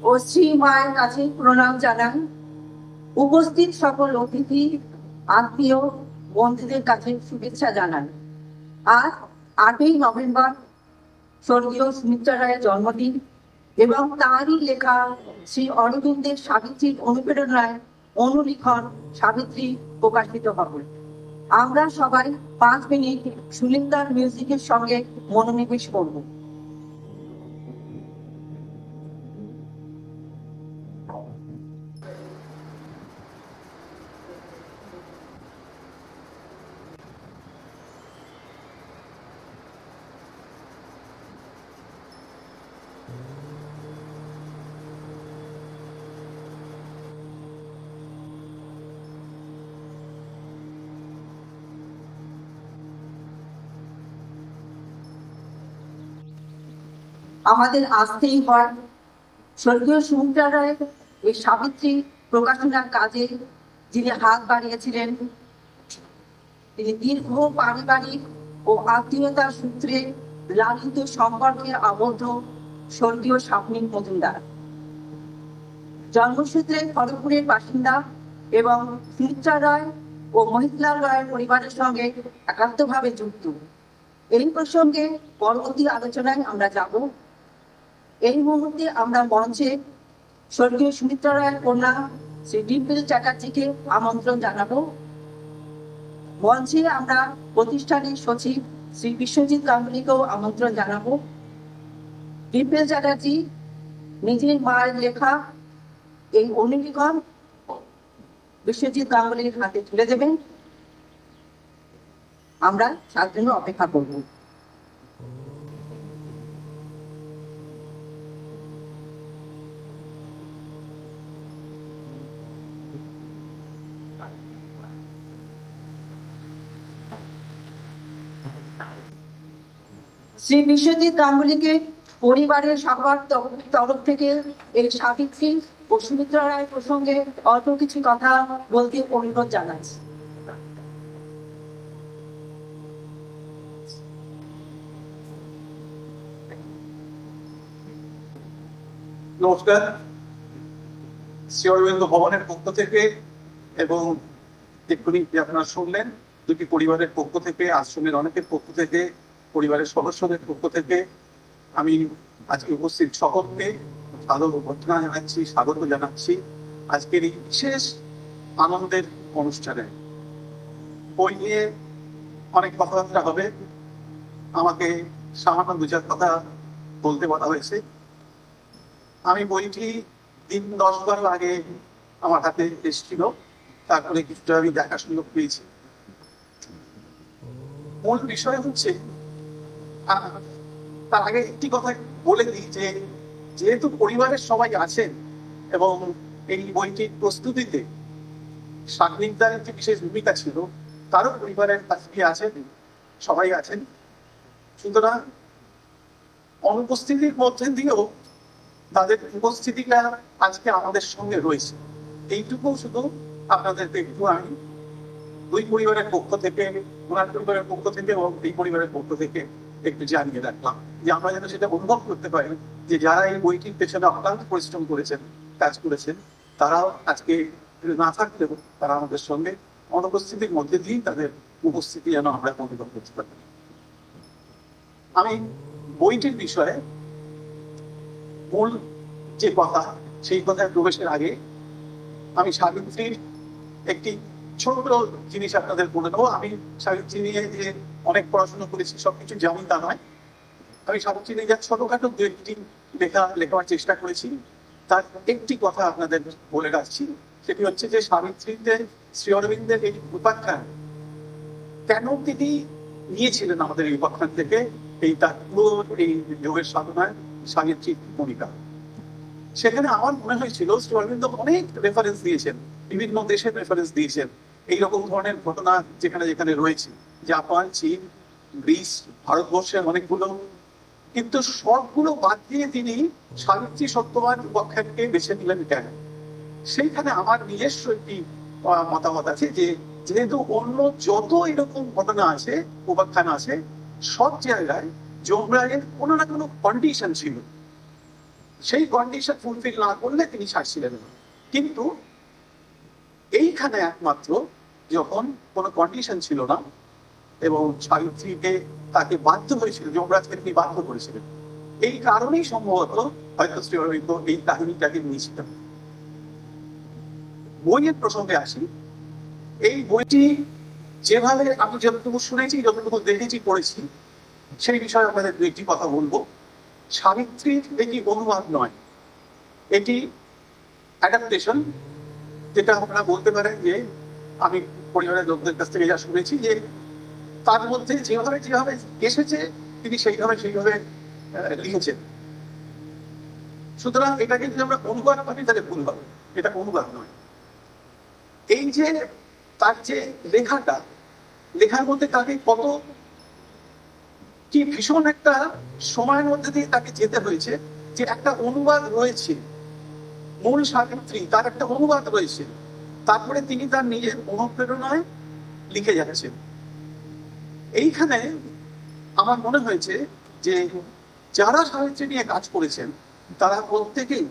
ও শ্রী মায়ের কাছে প্রণাম জানান। উপস্থিত সকল অতিথি, আত্মীয় বন্ধুদের কাছে শুভেচ্ছা জানান। আজ 8ই নভেম্বর স্বর্গীয় সুমিত্রা রায়ের জন্মদিন এবং তারই লেখা শ্রী অরবিন্দের সাবিত্রীর অনুপ্রেরণায় অনুলিখন সাবিত্রী প্রকাশিত হবে। আমরা সবাই 5 মিনিট সুলিন্দার মিউজিকের সঙ্গে মনোনিবেশ করব। আমাদের আসতেই হয় স্বর্গীয় সুমিত্রা রায়ের এই সাবিত্রী প্রকাশনার কাজে যিনি হাত বাড়িয়েছিলেন, তিনি দীর্ঘ পারিবারিক ও আত্মীয়তার সূত্রে লালিত সম্পর্কে আবদ্ধ স্বর্গীয় স্বপ্নীল মজুমদার। জন্মসূত্রে খড়গপুরের বাসিন্দা এবং সুমিত্রা রায় ও মহিতলাল রায়ের পরিবারের সঙ্গে একান্তভাবে যুক্ত। এই প্রসঙ্গে পরবর্তী আলোচনায় আমরা যাব। এই মুহূর্তে আমরা মঞ্চে স্বর্গীয় সুমিত্রা রায়ের কন্যা শ্রী ডিম্পল চ্যাটার্জিকে আমন্ত্রণ জানাবো। মঞ্চে আমরা প্রতিষ্ঠানের সচিব শ্রী বিশ্বজিৎ গাঙ্গুলিকেও আমন্ত্রণ জানাবো। ডিম্পল চ্যাটার্জি নিজের মায়ের লেখা এই অনুলিখন বিশ্বজিৎ গাঙ্গুলির হাতে তুলে দেবেন। আমরা তার জন্য অপেক্ষা করব। শ্রী বিশ্বজিৎ গাঙ্গুলিকে পরিবারের সবার তরফ থেকে এই সাবিত্রী ও সুমিত্রা রায় প্রসঙ্গে অল্প কিছু কথা বলতে অনুরোধ জানাচ্ছি। নমস্কার। শ্রী অরবিন্দ ভবনের পক্ষ থেকে এবং এক্ষুনি আপনারা শুনলেন দুটি পরিবারের পক্ষ থেকে, আশ্রমের অনেকের পক্ষ থেকে, পরিবারের সদস্যদের পক্ষ থেকে আমি আজকে উপস্থিত সকলকে সাদর অভ্যর্থনা জানাচ্ছি, স্বাগত জানাচ্ছি আজকের এই বিশেষ আনন্দের অনুষ্ঠানে। বই নিয়ে অনেক কথাবার্তা হবে, আমাকে সামান্য 2-4 কথা বলতে বলা হয়েছে। আমি বইটি 10-12 আগে আমার হাতে এসেছিল, তারপরে কিছুটা আমি দেখার সুযোগ পেয়েছি। মূল বিষয় হচ্ছে, তার আগে একটি কথা বলে দিই যে যেহেতু পরিবারের সবাই আছেন এবং এই বইটির প্রস্তুতিতে সাগ্নিকদার একটি বিশেষ ভূমিকা ছিল, তারও পরিবারের কাছে আছেন, সবাই আছেন। সুতরাং অনুপস্থিতির মধ্যে দিয়েও তাদের উপস্থিতিটা আজকে আমাদের সঙ্গে রয়েছে, এইটুকু শুধু আপনাদেরকে একটু আমি দুই পরিবারের পক্ষ থেকে, ওনার পরিবারের পক্ষ থেকে এবং এই পরিবারের পক্ষ থেকে একটু জানিয়ে রাখলাম, যে আমরা যেন সেটা অনুভব করতে পারি যে যারা এই বইটির পেছনে অক্লান্ত পরিশ্রম করেছেন, কাজ করেছেন, তারাও আজকে না থাকলেও তারা আমাদের সঙ্গে অনুপস্থিতির মধ্যে দিয়েই তাদের উপস্থিতি যেন আমরা অনুভব করতে পারি। আমি বইটির বিষয়ে মূল যে কথা, সেই কথায় প্রবেশের আগে আমি সাবিত্রীর একটি ছোট জিনিস আপনাদের বলে দেবো। আমি সাবিত্রী নিয়ে যে অনেক পড়াশোনা করেছি, সবকিছু যেমন তা নয়। আমি সাবিত্রী নিয়ে যা ছোটখাটো 2-1টি লেখার চেষ্টা করেছি, তার একটি কথা আপনাদের বলে রাখছি। সেটি হচ্ছে যে সাবিত্রীতে শ্রী অরবিন্দের এই উপাখ্যান কেন তিনি নিয়েছিলেন আমাদের এই উপাখ্যান থেকে, এই তার পুরো এই যোগের সাধনায় সাবিত্রীর ভূমিকা। সেখানে আমার মনে হয়েছিল শ্রী অরবিন্দ অনেক রেফারেন্স দিয়েছেন, বিভিন্ন দেশের রেফারেন্স দিয়েছেন এইরকম ধরনের ঘটনা যেখানে যেখানে রয়েছে, জাপান, চীন, গ্রিস, ভারতবর্ষের অনেকগুলো, কিন্তু সবগুলো বাদ দিয়ে তিনি সাবিত্রী সত্যবান উপাখ্যানকে বেছে নিলেন কেন? সেইখানে আমার নিজস্ব একটি মতামত আছে যে যেহেতু অন্য যত এরকম ঘটনা আছে, উপাখ্যান আছে, সব জায়গায় যমরাজের কোনো না কোনো কন্ডিশন ছিল, সেই কন্ডিশন ফুলফিল না করলে তিনি ছাড়ছিলেন না। কিন্তু এইখানে একমাত্র যখন কোনো কন্ডিশন ছিল না এবং সাবিত্রীকে তাকে বাধ্য হয়েছিল, যমরাজকে তিনি বাধ্য করেছিলেন। এই কারণেই সম্ভবত হয়তো শ্রী অরবিন্দ এই কাহিনীটাকে নিয়েছিলেন। বইয়ের প্রসঙ্গে আসি। এই বইটি যেভাবে আমি যতটুকু শুনেছি, যতটুকু দেখেছি, পড়েছি, সেই বিষয়ে আপনাদের দু একটি কথা বলবো। সাবিত্রীর এটি অনুবাদ নয়, এটি অ্যাডাপ্টেশন। যেটা আপনারা বলতে পারেন যে আমি পরিবারের লোকদের কাছ থেকে যা শুনেছি, যে তার মধ্যে যেভাবে যেভাবে এসেছে তিনি সেইভাবে লিখেছেন। সুতরাং এটাকে যদি আমরা অনুবাদ করি তাহলে ভুল হবে, এটা অনুবাদ নয়। এই যে তার যে লেখার মধ্যে তাকে কত কি ভীষণ একটা সময়ের মধ্যে দিয়ে তাকে যেতে হয়েছে, যে একটা অনুবাদ রয়েছে, মূল সাবিত্রী তার একটা অনুবাদ রয়েছে, তারপরে তিনি তার নিজের অনুপ্রেরণায় লিখে যাচ্ছেন। এইখানে আমার মনে হয়েছে যে যারা সাহিত্য নিয়ে কাজ করেছেন তারা প্রত্যেকেই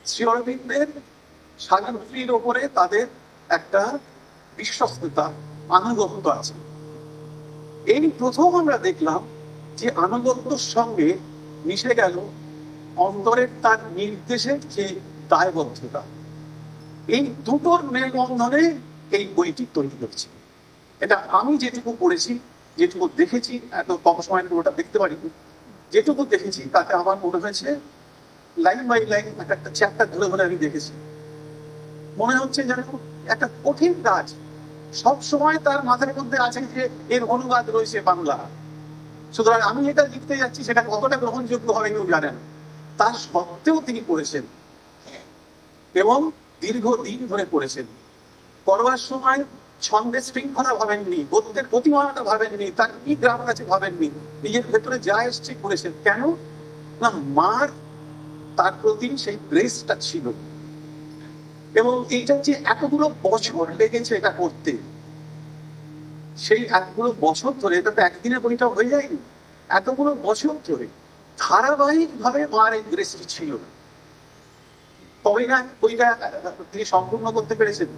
শ্রী অরবিন্দের সাবিত্রীর ওপরে তাদের একটা বিশ্বস্ততা, আনুগত্য আছে। এই প্রথম আমরা দেখলাম যে আনুগত্যর সঙ্গে মিশে গেল অন্তরের তার নির্দেশের যে দায়বদ্ধতা। এই দুটোর মেলবন্ধনে এই বইটি তৈরি হয়েছে। এটা আমি যেটুকু পড়েছি, যেটুকু দেখেছি, এত কম সময় পুরোটা দেখতে পারিনি, যেটুকু দেখেছি তাতে আমার মনে হয়েছে লাইন বাই লাইন একটা চ্যাপ্টার ধরে ধরে আমি দেখেছি। মনে হচ্ছে যেন একটা কঠিন কাজ। সব সময় তার মাথার মধ্যে আছে যে এর অনুবাদ রয়েছে বাংলা, সুতরাং আমি এটা লিখতে যাচ্ছি সেটা কতটা গ্রহণযোগ্য হবে কেউ জানেন। তার সত্ত্বেও তিনি করেছেন এবং দীর্ঘদিন ধরে করেছেন। করবার সময় ছন্দের শৃঙ্খলা ভাবেননি, গদ্যের প্রতিমানটা ভাবেননি, তার কি গ্রাম আছে ভাবেননি, নিজের ভেতরে যা এসছে করেছেন। কেন না, মার তার প্রতি সেই গ্রেসটা ছিল। এবং এইটা যে এতগুলো বছর লেগেছে এটা করতে, সেই এতগুলো বছর ধরে, এটা তো একদিনের বইটা হয়ে যায়নি, এতগুলো বছর ধরে ধারাবাহিক ভাবে মার এই গ্রেসটি ছিল। তবে না বইটা তিনি সম্পূর্ণ করতে পেরেছেন।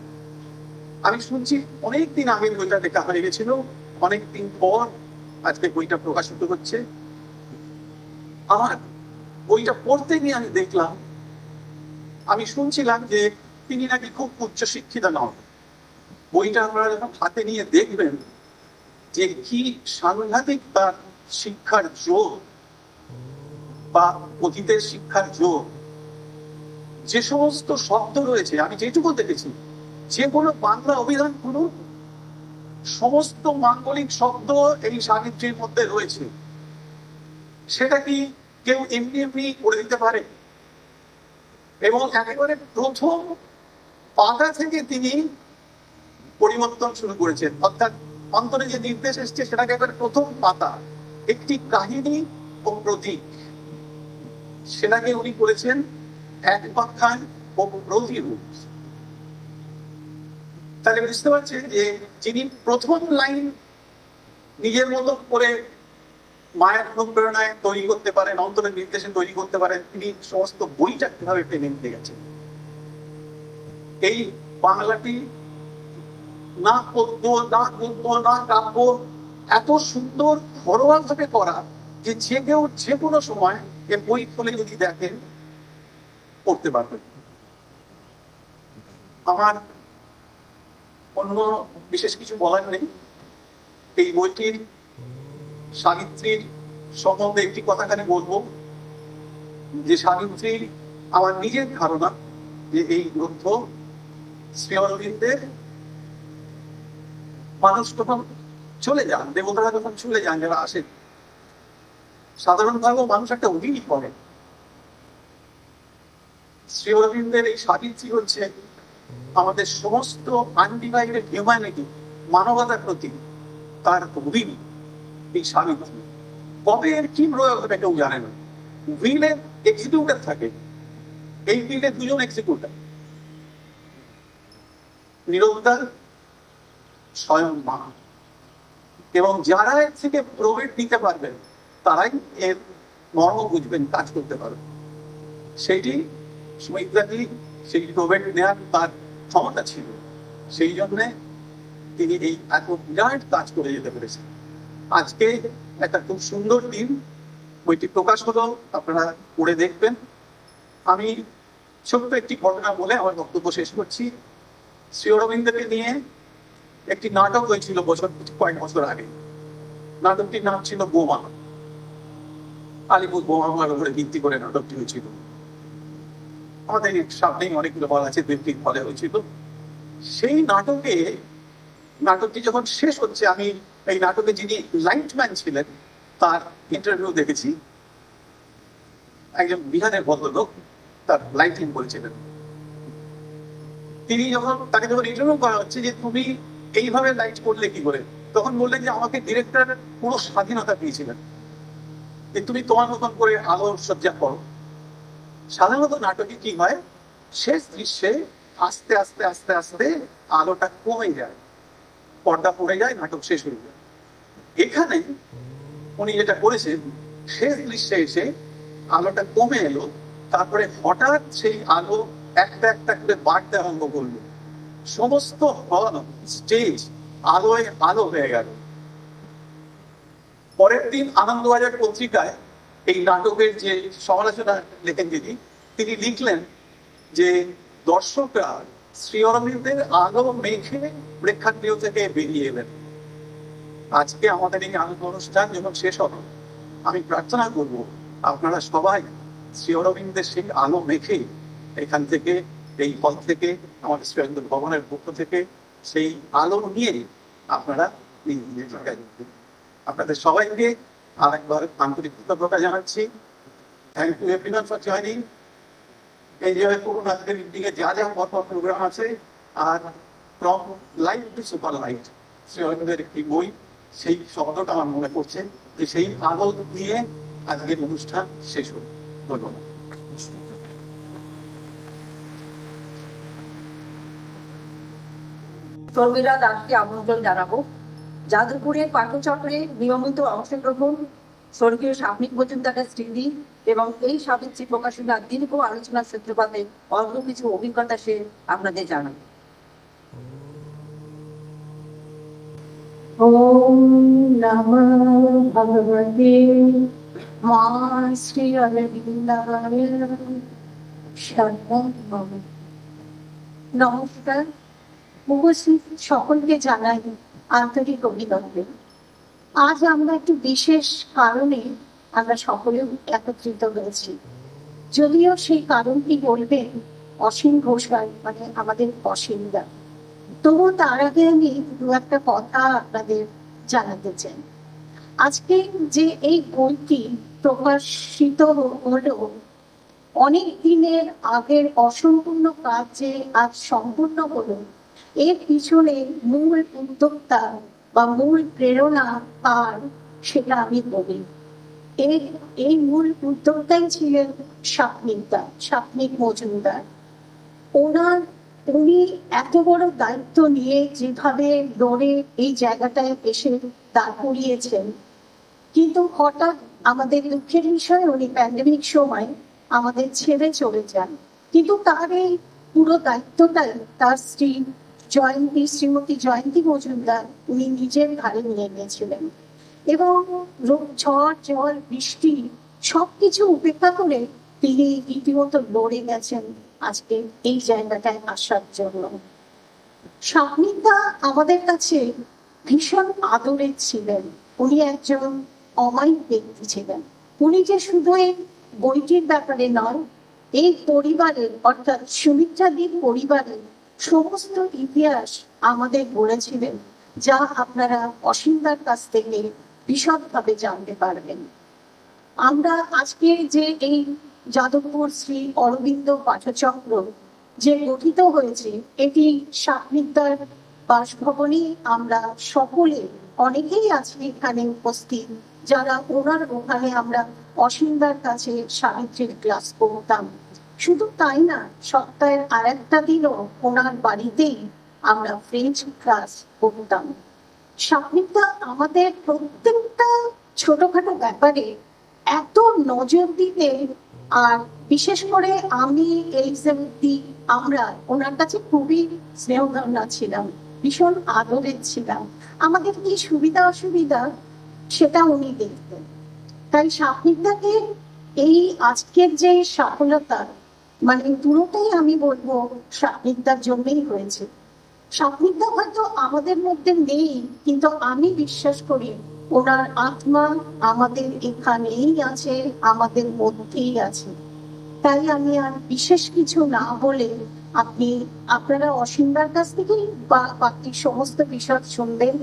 আমি শুনছি অনেকদিন আগে বইটা লেখা হয়ে গেছিল, অনেকদিন পর আজকে বইটা প্রকাশিত হচ্ছে। আমার বইটা পড়তে গিয়ে আমি দেখলাম, আমি শুনছিলাম যে তিনি নাকি খুব উচ্চশিক্ষিত নন। বইটা আপনারা যখন হাতে নিয়ে দেখবেন যে কি সাংঘাতিক তার শিক্ষার জোর বা অতীতের শিক্ষার জোর। যে সমস্ত শব্দ রয়েছে, আমি যেটুকু দেখেছি, যে কোনো বাংলা অভিধান খুলুন, সমস্ত মাঙ্গলিক শব্দ এই সাবিত্রীর মধ্যে রয়েছে। সেটা কি কেউ এমনি এমনি করে দিতে পারে? এবং একেবারে প্রথম পাতা থেকে তিনি পরিবর্তন শুরু করেছেন। অর্থাৎ অন্তরে যে নির্দেশ এসছে সেটাকে একেবারে প্রথম পাতা, একটি কাহিনী ও প্রতীক, সেটাকে উনি করেছেন এক পাখান ও প্রতিরূপ। তাহলে বুঝতে পারছেন যে যিনি প্রথম লাইন নিজের মতো করে মায়ের অনুপ্রেরণায় তৈরি করতে পারেন, অন্তরের নির্দেশে তৈরি করতে পারেন, তিনি সমস্ত বইটা কিভাবে টেনে নিতে গেছেন। এই বাংলাটি না পদ্য, না গদ্য, না কাব্য, এত সুন্দর ঘরোয়া ভাবে করা যে যে কেউ যে কোনো সময় এ বই খুলে যদি দেখেন পড়তে পারবেন। আমার অন্য বিশেষ কিছু বলার নেই। এই বইটির সাবিত্রীর সম্বন্ধে একটি কথাখানে বলবো, যে সাবিত্রীর আমার নিজের ধারণা যে এই গ্রন্থ শ্রী অরবিন্দের মানুষ যখন চলে যান, দেবতারা যখন চলে যান, যারা আসেন, সাধারণভাবে মানুষ একটা অভিনয় করে। শ্রী অরবিন্দের এই সাবিত্রী হচ্ছে আমাদের সমস্ত আনডিভাইডেড হিউম্যানিটি, মানবতার প্রতি তার অভিনয়। এই সাবিত্রী কবে এর কি প্রয়োগ হবে কেউ জানে না। হুইলের এক্সিকিউটার থাকে, এই হুইলে দুজন এক্সিকিউটার, নিরবতার স্বয়ং মা, এবং যারা এর থেকে প্রবেট দিতে পারবেন তারাই এর মর্ম বুঝবেন, কাজ করতে পারবেন। সেইটি সুমিত্রাজি সেই প্রবেট নেওয়ার তার ক্ষমতা ছিল। সেই জন্যে তিনি এই এত বিরাট কাজ করে যেতে পেরেছেন। আজকে একটা খুব সুন্দর দিন, বইটি প্রকাশ হলো, আপনারা পড়ে দেখবেন। আমি ছোট্ট একটি ঘটনা বলে আমার বক্তব্য শেষ করছি। শ্রী অরবিন্দকে নিয়ে একটি নাটক হয়েছিল কয়েক বছর আগে। নাটকটির নাম ছিল বোমা। আলিপুর বোমা ঘরে ভিত্তি করে নাটকটি হয়েছিল। আমাদের সামনেই অনেকগুলো বলা আছে, 2-3 হলে হয়েছিল। সেই নাটকটি যখন শেষ হচ্ছে, আমি এই নাটকে যিনি লাইটম্যান ছিলেন তার ইন্টারভিউ দেখেছি। একজন বিহারের ভদ্রলোক তার লাইটিং বলছিলেন। তিনি তাকে যখন ইন্টারভিউ করা হচ্ছে যে তুমি এইভাবে লাইট করলে কি করে, তখন বললেন যে আমাকে ডিরেক্টর পুরো স্বাধীনতা দিয়েছিলেন যে তুমি তোমার মতন করে আলো সজ্জা করো। সাধারণত নাটকে কি হয়, শেষ দৃশ্যে আস্তে আস্তে আস্তে আস্তে আলোটা কমে যায়, পর্দা পড়ে যায়, নাটক শেষ হয়ে যায়। এখানে উনি যেটা করেছেন, শেষ দৃশ্যে এসে আলোটা কমে এলো, তারপরে হঠাৎ সেই আলো একটা একটা করে বাড়তে আরম্ভ করলো। সমস্ত হল স্টেজ আলোয় আলো হয়ে গেল। পরের দিন আনন্দবাজার পত্রিকায় এই নাটকের যে সমালোচনা লেখেন তিনি লিখলেন যে দর্শকরা শ্রী অরবিন্দের আলো মেখে প্রেক্ষাগৃহ থেকে বেরিয়ে এলেন। আজকে আমাদের এই আনন্দ অনুষ্ঠান যখন শেষ হবে, আমি প্রার্থনা করব আপনারা সবাই শ্রী অরবিন্দের সেই আলো মেখে এখান থেকে, এই হল থেকে, আমাদের শ্রী অরবিন্দ ভবনের পক্ষ থেকে সেই আলো নিয়ে আপনারা নিজের জায়গায় আপনাদের সবাইকে আরেকবার আন্তরিক কৃতজ্ঞতা জানাচ্ছি। Thank you everyone for joining. এই যে পুরোনো আজকের দিকে যা যা প্রোগ্রাম আছে, আর from light to super light, Shri অরবিন্দের একটি বই, সেই শব্দটা আমার মনে পড়ছে যে সেই আলো দিয়ে আজকের অনুষ্ঠান শেষ হল। ধন্যবাদ। শর্মিলা দাসকে আমন্ত্রণ জানাবো। যাদবপুরের পাঠচক্রে নিয়মিত অংশগ্রহণ, স্বর্গীয় স্বামী মজুমদারের স্মৃতি এবং এই সাবিত্রী প্রকাশনার দীর্ঘ আলোচনার সূত্রপাতে অল্প কিছু অভিজ্ঞতা সে আপনাদের জানাবে। ওম নমঃ ভগবতে মা শ্রী অরবিন্দায় শরণম। নমস্কার, উপস্থিত সকলকে জানাই আন্তরিক অভিনন্দন। আজ আমরা একটু বিশেষ কারণে আমরা সকলে একত্রিত হয়েছি। যদিও সেই কারণটি বলবেন অসীম ঘোষ, মানে আমাদের অসীমদা, তবু তার আগে আমি দু একটা কথা আপনাদের জানাতে চাই। আজকে যে এই বইটি প্রকাশিত হলো, অনেক দিনের আগের অসম্পূর্ণ কাজ যে আজ সম্পূর্ণ হলো, এর পিছনে মূল উদ্যোক্তা বা মূল প্রেরণা কার সেটা আমি বলি। এই মূল উদ্যোক্তাই ছিলেন স্বাপ্নিক মজুমদার। উনি এত বড় দায়িত্ব নিয়ে যেভাবে লড়ে এই জায়গাটায় এসে দাঁড় করিয়েছেন, কিন্তু হঠাৎ আমাদের দুঃখের বিষয় উনি প্যান্ডেমিক সময় আমাদের ছেড়ে চলে যান। কিন্তু তার এই পুরো দায়িত্বটাই তার স্ত্রী শ্রীমতী জয়ন্তী মজুমদার উনি নিজের ঘাড়ে নিয়ে নিয়েছিলেন, এবং ঝড় জল বৃষ্টি সবকিছু উপেক্ষা করে তিনি রীতিমতো লড়ে গেছেন আজকে এই জায়গাটায় আসার জন্য। স্বামীদা আমাদের কাছে ভীষণ আদরের ছিলেন। উনি একজন অমায়িক ব্যক্তি ছিলেন। উনি যে শুধু এই বইটির ব্যাপারে নয়, এই পরিবারের অর্থাৎ সুমিত্রাদির পরিবারের সমস্ত ইতিহাস আমাদের বলেছিলেন, যা আপনারা অসীমদার কাছ থেকে বিশদভাবে জানতে পারবেন। আমরা আজকে যে এই যাদবপুর শ্রী অরবিন্দ পাঠচক্র যে গঠিত হয়েছে, এটি স্বাপ্নিকদার বাসভবনে আমরা সকলে অনেকেই আছি এখানে উপস্থিত, যারা ওখানে আমরা অসীমদার কাছে সাহিত্যের ক্লাস করতাম। শুধু তাই না, সপ্তাহের আর একটা দিনও ওনার বাড়িতেই আমরা ফ্রেঞ্চ ক্লাস করতাম। স্বাপ্নিকদা আমাদের প্রত্যেকটা ছোটখাটো ব্যাপারে এত নজর দিতে, আর বিশেষ করে আমি আমরা ওনার কাছে খুবই স্নেহধন্য ছিলাম। ভীষণ আদরের ছিলাম। আমাদের কি সুবিধা অসুবিধা সেটা উনি দেখতেন। তাই স্বাপ্নিকদাকে এই আজকের যে সফলতা, মানে পুরোটাই আমি বলবো স্বাপ্নিকদার জন্যই হয়েছে। স্বাপ্নিকদা হয়তো আমাদের মধ্যে নেই, কিন্তু আমি বিশ্বাস করি ওনার আত্মা আমাদের এখানেই আছে, আমাদের মধ্যেই আছে। তাই আমি আর বিশেষ কিছু না বলে, আপনারা অসীমদার কাছ থেকে বা বাকি সমস্ত বিষয় শুনবেন।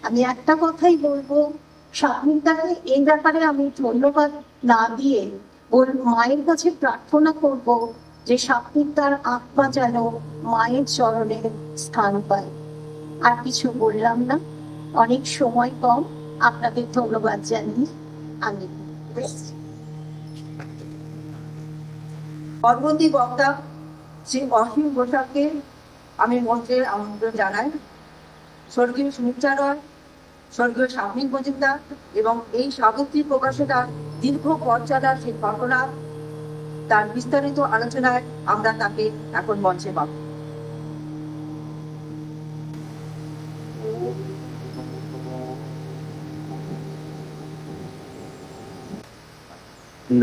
আমি একটা কথাই বলবো, স্বাপ্নিকদাকে এই ব্যাপারে আমি ধন্যবাদ না দিয়ে মায়ের কাছে প্রার্থনা করব যে স্বাপ্নিকদার আত্মা যেন মায়ের চরণে স্থান পায়। আর কিছু বললাম না, অনেক সময় কম, আপনাদের ধন্যবাদ জানিয়ে আমি পরবর্তী বক্তা শ্রী অসীম ঘোষালকে আমি মঞ্চের আমন্ত্রণ জানাই। স্বর্গীয় সুমিত্রা রয়, স্বর্গীয় স্বাপ্নিক মজুমদার এবং এই সাবিত্রী প্রকাশিকার দীর্ঘ পথ চলার সেই ঘটনা, তার বিস্তারিত আলোচনায় আমরা তাকে এখন মঞ্চে পাব।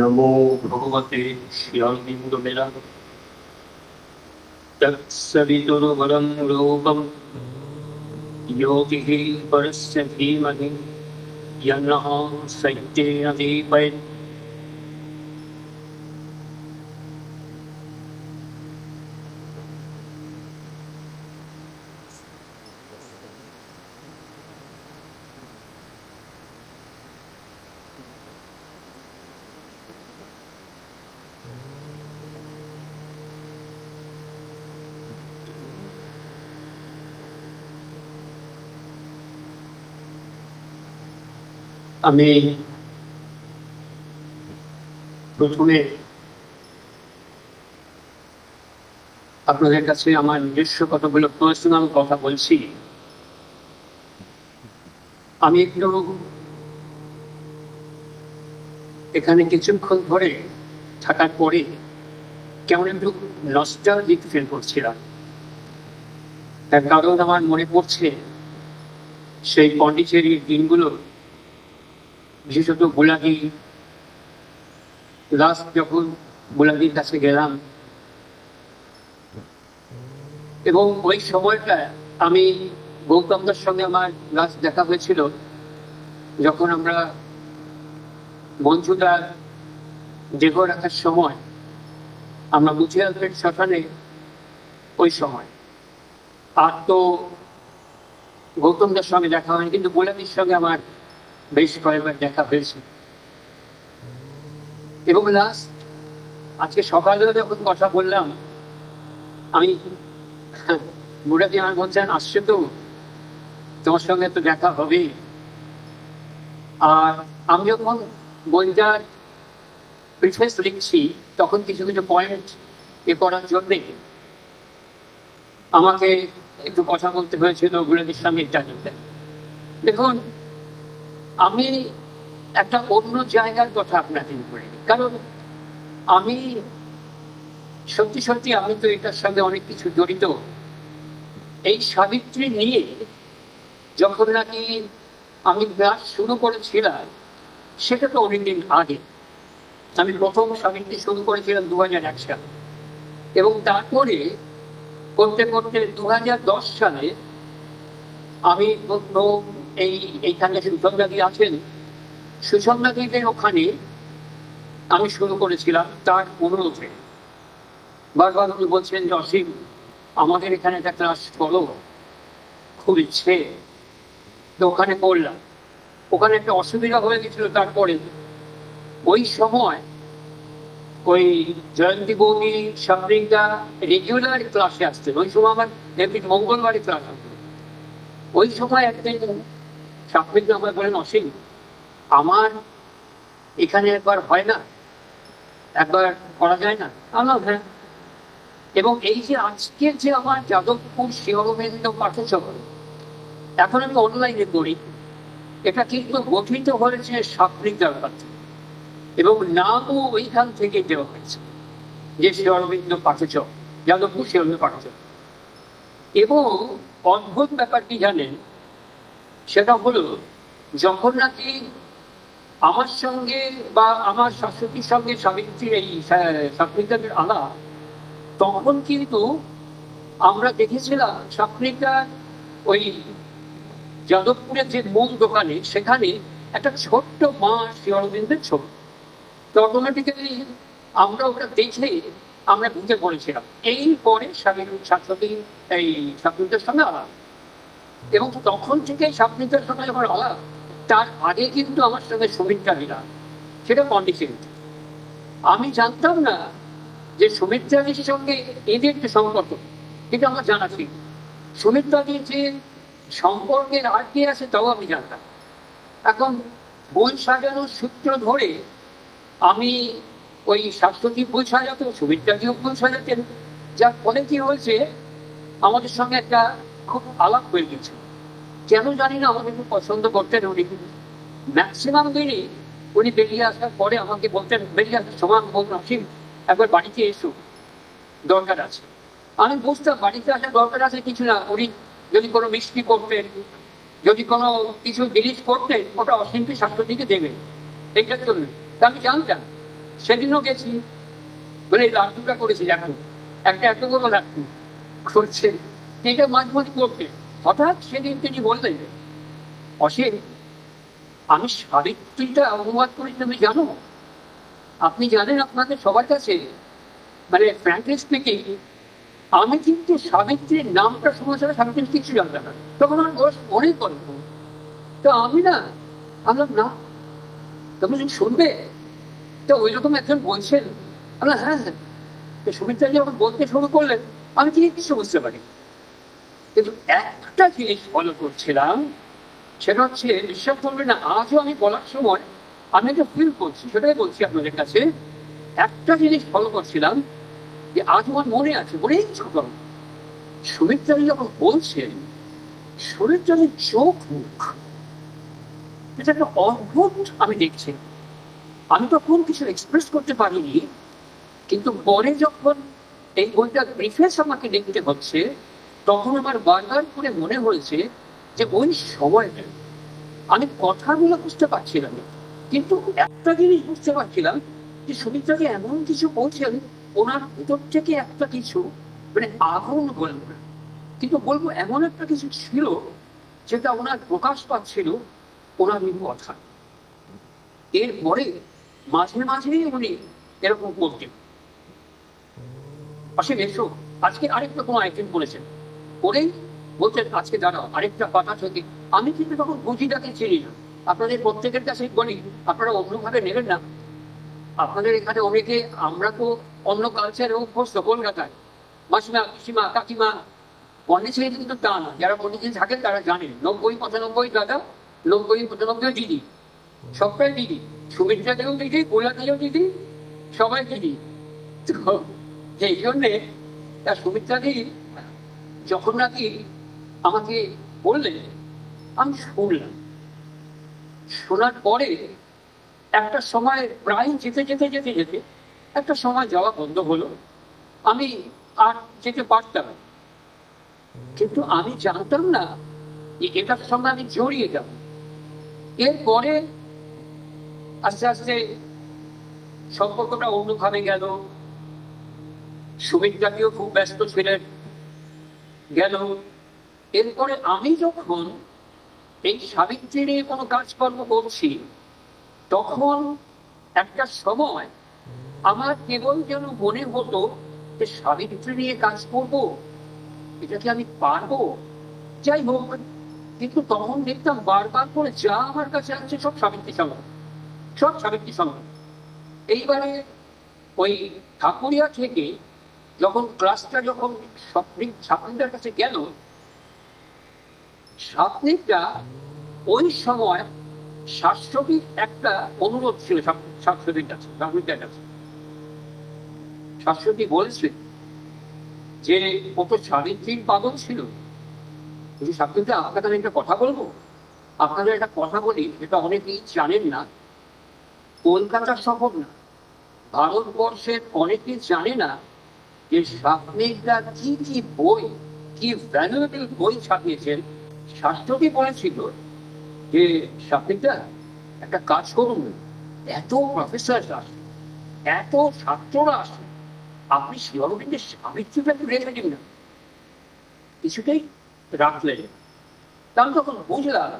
नमो भगवते श्यामिन्दुमिरा तत्सवितुर्वरं रूपं योगिः परस्य धीमहि यन्नः सत्येन दीपयेत्। আমি প্রথমে আপনাদের কাছে আমার নিজস্ব কতগুলো পার্সোনাল কথা বলছি। আমি একটু এখানে কিছুক্ষণ ধরে থাকার পরে কেমন একটু নস্টালজিক ফিল করছিলাম। তার কারণ আমার মনে পড়ছে সেই পন্ডিচেরির দিনগুলো, বিশেষত বোলাগি। লাস্ট যখন বোলাগির কাছে গেলাম এবং ওই সময়টা আমি গৌতমদার সঙ্গে আমার লাস্ট দেখা হয়েছিল যখন আমরা মঞ্চুদার দেহ রাখার সময় আমরা মুচিয়ালপেট শ্মশানে, ওই সময়। আর তো গৌতমদার সঙ্গে দেখা হয়নি, কিন্তু বোলাগির সঙ্গে আমার বেশ কয়েকবার দেখা হয়েছে। এবং লাস্ট আজকে সকালে যখন কথা বললাম, আমি বুড়াদি আমার বলছেন, আসছে তো তোমার সঙ্গে তো দেখা হবে। আর আমি যখন বইটার প্রিফেস লিখছি তখন কিছু কিছু পয়েন্ট করার জন্যে আমাকে একটু কথা বলতে হয়েছিল বুড়াদির সঙ্গে ইন্টারভিউতে। দেখুন, আমি একটা অন্য জায়গার কথা আপনাকে বলিনি, কারণ আমি সত্যি সত্যি আমি তো এটার সঙ্গে অনেক কিছু জড়িত। এই সাবিত্রী নিয়ে যখন নাকি আমি ক্লাস শুরু করেছিলাম, সেটা তো অনেকদিন আগে। আমি প্রথম সাবিত্রী শুরু করেছিলাম 2001 সালে, এবং তারপরে করতে করতে 2010 সালে আমি এইখানে সুসন্ধ্যাদি আছেন, সুসন্ধ্যাদিদের ওখানে আমি শুরু করেছিলাম তার অনুরোধে। বারবার উনি বলছেন যে অসীম, আমাদের এখানে একটা ক্লাস করো, খুব ইচ্ছে। তো ওখানে করলাম। ওখানে একটা অসুবিধা হয়ে গেছিল। তারপরে ওই সময় ওই জয়ন্তী বৌদি সাবরিকা রেগুলার ক্লাসে আসতেন। ওই সময় আমার এমনি মঙ্গলবারে ক্লাস আসতো। ওই সময় একদিন সাবরিকা আমায় বলেন, অসীম, আমার এখানে একবার হয় না, একবার করা যায় না? আমার হ্যাঁ। এবং এই যে আজকের যে আমার যাদবপুর শিবগোবিন্দ পাঠচক্র, এখন আমি অনলাইনে করি, এটা কিন্তু গঠিত হয়েছে সাবরিকার কাছে, এবং নামও ওইখান থেকে দেওয়া হয়েছে যে শিবগোবিন্দ পাঠচক্র, যাদবপুর শিবগোবিন্দ পাঠচক্র। এবং অদ্ভুত ব্যাপার কি জানেন, সেটা হলো যখন নাকি আমার সঙ্গে বা আমার শাশুড়ির সঙ্গে সাবিত্রীর এই স্বপ্নিকার আলাপ, তখন কিন্তু আমরা দেখেছিলাম স্বপ্নিকার ওই যাদবপুরের যে মূল দোকানে, সেখানে একটা ছোট্ট মা শ্রী অরবিন্দের ছবি। তো অটোমেটিক্যালি আমরা ওটা দেখে আমরা ঢুকে পড়েছিলাম। এই পরে শাশ্বতী এই স্বপ্নিকার সঙ্গে আলাপ, এবং তখন থেকে স্বপ্নিকার সঙ্গে আমার আলাপ, তার আগে কিন্তু আমার সঙ্গে সুমিত্রা মিলাম, সেটা কন্ডিশন। আমি জানতাম না যে সুমিত্রাদির সঙ্গে এদের যে সম্পর্ক, এটা আমার জানা ছিল। সুমিত্রাদির যে সম্পর্কের আর কে আছে তাও আমি জানতাম। এখন বই সাজানোর সূত্র ধরে আমি ওই শাশ্বতী বই সাজাতো, সুমিত্রাদিও বই সাজাতেন, যার ফলে কি হয়েছে, আমাদের সঙ্গে একটা খুব আলাপ হয়ে গেছে। কেন জানি না আমাকে খুব পছন্দ করতেন উনি। ম্যাক্সিমাম দিনই উনি বেরিয়ে আসার পরে আমাকে বলতেন, বেরিয়ে আসার সময় বলতেন, অসীম একবার বাড়িতে এসো, দরকার আছে। আমি বুঝতাম বাড়িতে আসার দরকার আছে কিছু না, উনি যদি কোনো মিষ্টি করতেন, যদি কোনো কিছু জিনিস করতেন, ওটা অসীমকে শাশ্বতীকে দেবেন, এইটা চলবে। তা আমি জানতাম। সেদিনও গেছি, বলে এই লাড্ডুটা করেছি, এখন একটা এত বড় লাড্ডু করছে, এটা মাঝে মাঝে করতে। হঠাৎ সেদিন তিনি বললেন, অসীম আমি সাবিত্রীটা অনুবাদ করি, তুমি জানো? আপনি জানেন আপনাদের সবার কাছে, মানে ফ্র্যাঙ্কলি স্পিকিং, আমি কিন্তু সাবিত্রীর নামটা শোনা ছাড়া সাবিত্রী কিছু জানতাম না। তখন আমার বয়স অনেক অল্প। তো আমি না বললাম, না তুমি শুনবে? তো ওই রকম একজন বলছেন, আমরা হ্যাঁ হ্যাঁ। সুমিত্রা যখন বলতে শুরু করলেন, আমি কিছু বুঝতে পারি, কিন্তু একটা জিনিস ফলো করছিলাম, সেটা হচ্ছে, বিশ্বাস করবে না, আজও আমি বলার সময় আমি একটা ফিল করছি, সেটাই বলছি আপনাদের কাছে। একটা জিনিস ফলো করছিলাম, যে আজ আমার মনে আছে, অনেক ছোট, সুমিত্রাদি যখন বলছেন, সুমিত্রাদির চোখ মুখ, এটা একটা অদ্ভুত আমি দেখছি। আমি তখন কিছু এক্সপ্রেস করতে পারিনি, কিন্তু পরে যখন এই বইটা প্রিফেস আমাকে দেখতে হচ্ছে, তখন আমার বারবার করে মনে হয়েছে যে ওই সময়টা আমি কথাগুলো বুঝতে পারছিলাম, কিন্তু একটা জিনিস বুঝতে পারছিলাম, যে সুমিত্রাকে এমন কিছু বলছেন, ওনার ভিতর থেকে একটা কিছু, মানে আগুন বলবো না, কিন্তু বলবো এমন একটা কিছু ছিল, যেটা ওনার প্রকাশ পাচ্ছিল ওনার কথা। এরপরে মাঝে মাঝে উনি এরকম করতেন, অসীম এসো, আজকে আরেকটা কোনো আইটেম করেছেন, করেই বলছেন আজকে দাঁড়াও আরেকটা কথা থেকে। আমি কিন্তু তখন বুঝিটাকে চিনি না। আপনাদের প্রত্যেকের কাছে বলি, আপনারা অন্যভাবে নেবেন না। আপনাদের এখানে অনেকে, আমরা তো অন্য কালচারে অভ্যস্ত, কলকাতায় মাসিমা পিসিমা কাকিমা পন্ডিচেরি, কিন্তু তা না। যারা পন্ডিচেরি থাকেন তারা জানেন, 90-95 দাদা, 90-95 দিদি, সবটাই দিদি। সুমিত্রাতেও দিদি, গোলাতেও দিদি, সবাই দিদি। তো সেই জন্যে তার সুমিত্রাদি যখন নাকি আমাকে বললেন, আমি শুনলাম। শোনার পরে একটা সময় প্রায় যেতে যেতে যেতে যেতে একটা সময় যাওয়া বন্ধ হলো, আমি আর যেতে পারতাম, কিন্তু আমি জানতাম না যে এটার সঙ্গে আমি জড়িয়ে যাব। এরপরে আস্তে আস্তে সম্পর্কটা অন্যভাবে গেল, সুমিত্রাকেও খুব ব্যস্ত ছিলেন, গেল। এরপরে আমি যখন এই সাবিত্রী নিয়ে কোনো কাজকর্ম করছি, তখন একটা সময় আমার কেবল যেন মনে হতো যে সাবিত্রী নিয়ে কাজ করব, এটা কি আমি পারবো? যাই হোক, কিন্তু তখন দেখতাম বারবার করে যা আমার কাছে আছে সব সাবিত্রী সঙ্গে, সব সাবিত্রী সঙ্গে। এইবারে ওই ঠাকুরিয়া থেকে যখন ক্লাসটা যখন স্বপ্নিকটার কাছে গেল, স্বপ্নিকটা ওই সময় শাশ্বতীর একটা অনুরোধ ছিল, শাশ্বতীর কাছে, স্বপ্নিকটার কাছে। শাশ্বতী বলেছে যে ও তো সাবিত্রীর পাগল ছিল, কিন্তু স্বপ্নিকটা আপনাদের আমি একটা কথা বলবো, আপনাদের একটা কথা বলি, যেটা অনেকেই জানেন না। কলকাতা শহর না, ভারতবর্ষের অনেকেই জানে না যে স্বপ্নিকটা কি কি বই কি ভ্যালুয়েবল বই ছাপিয়েছেন। শাস্ত্রটি বলেছিল যে সাপিতা একটা কাজ করুন, এত প্রফেসর আসে, এত ছাত্ররা আসে, আপনি শ্রী অরবিন্দের সাবিত্রীটা একটু রেখে দিন না। কিছুতেই রাখলেন। তা আমি তখন বুঝলাম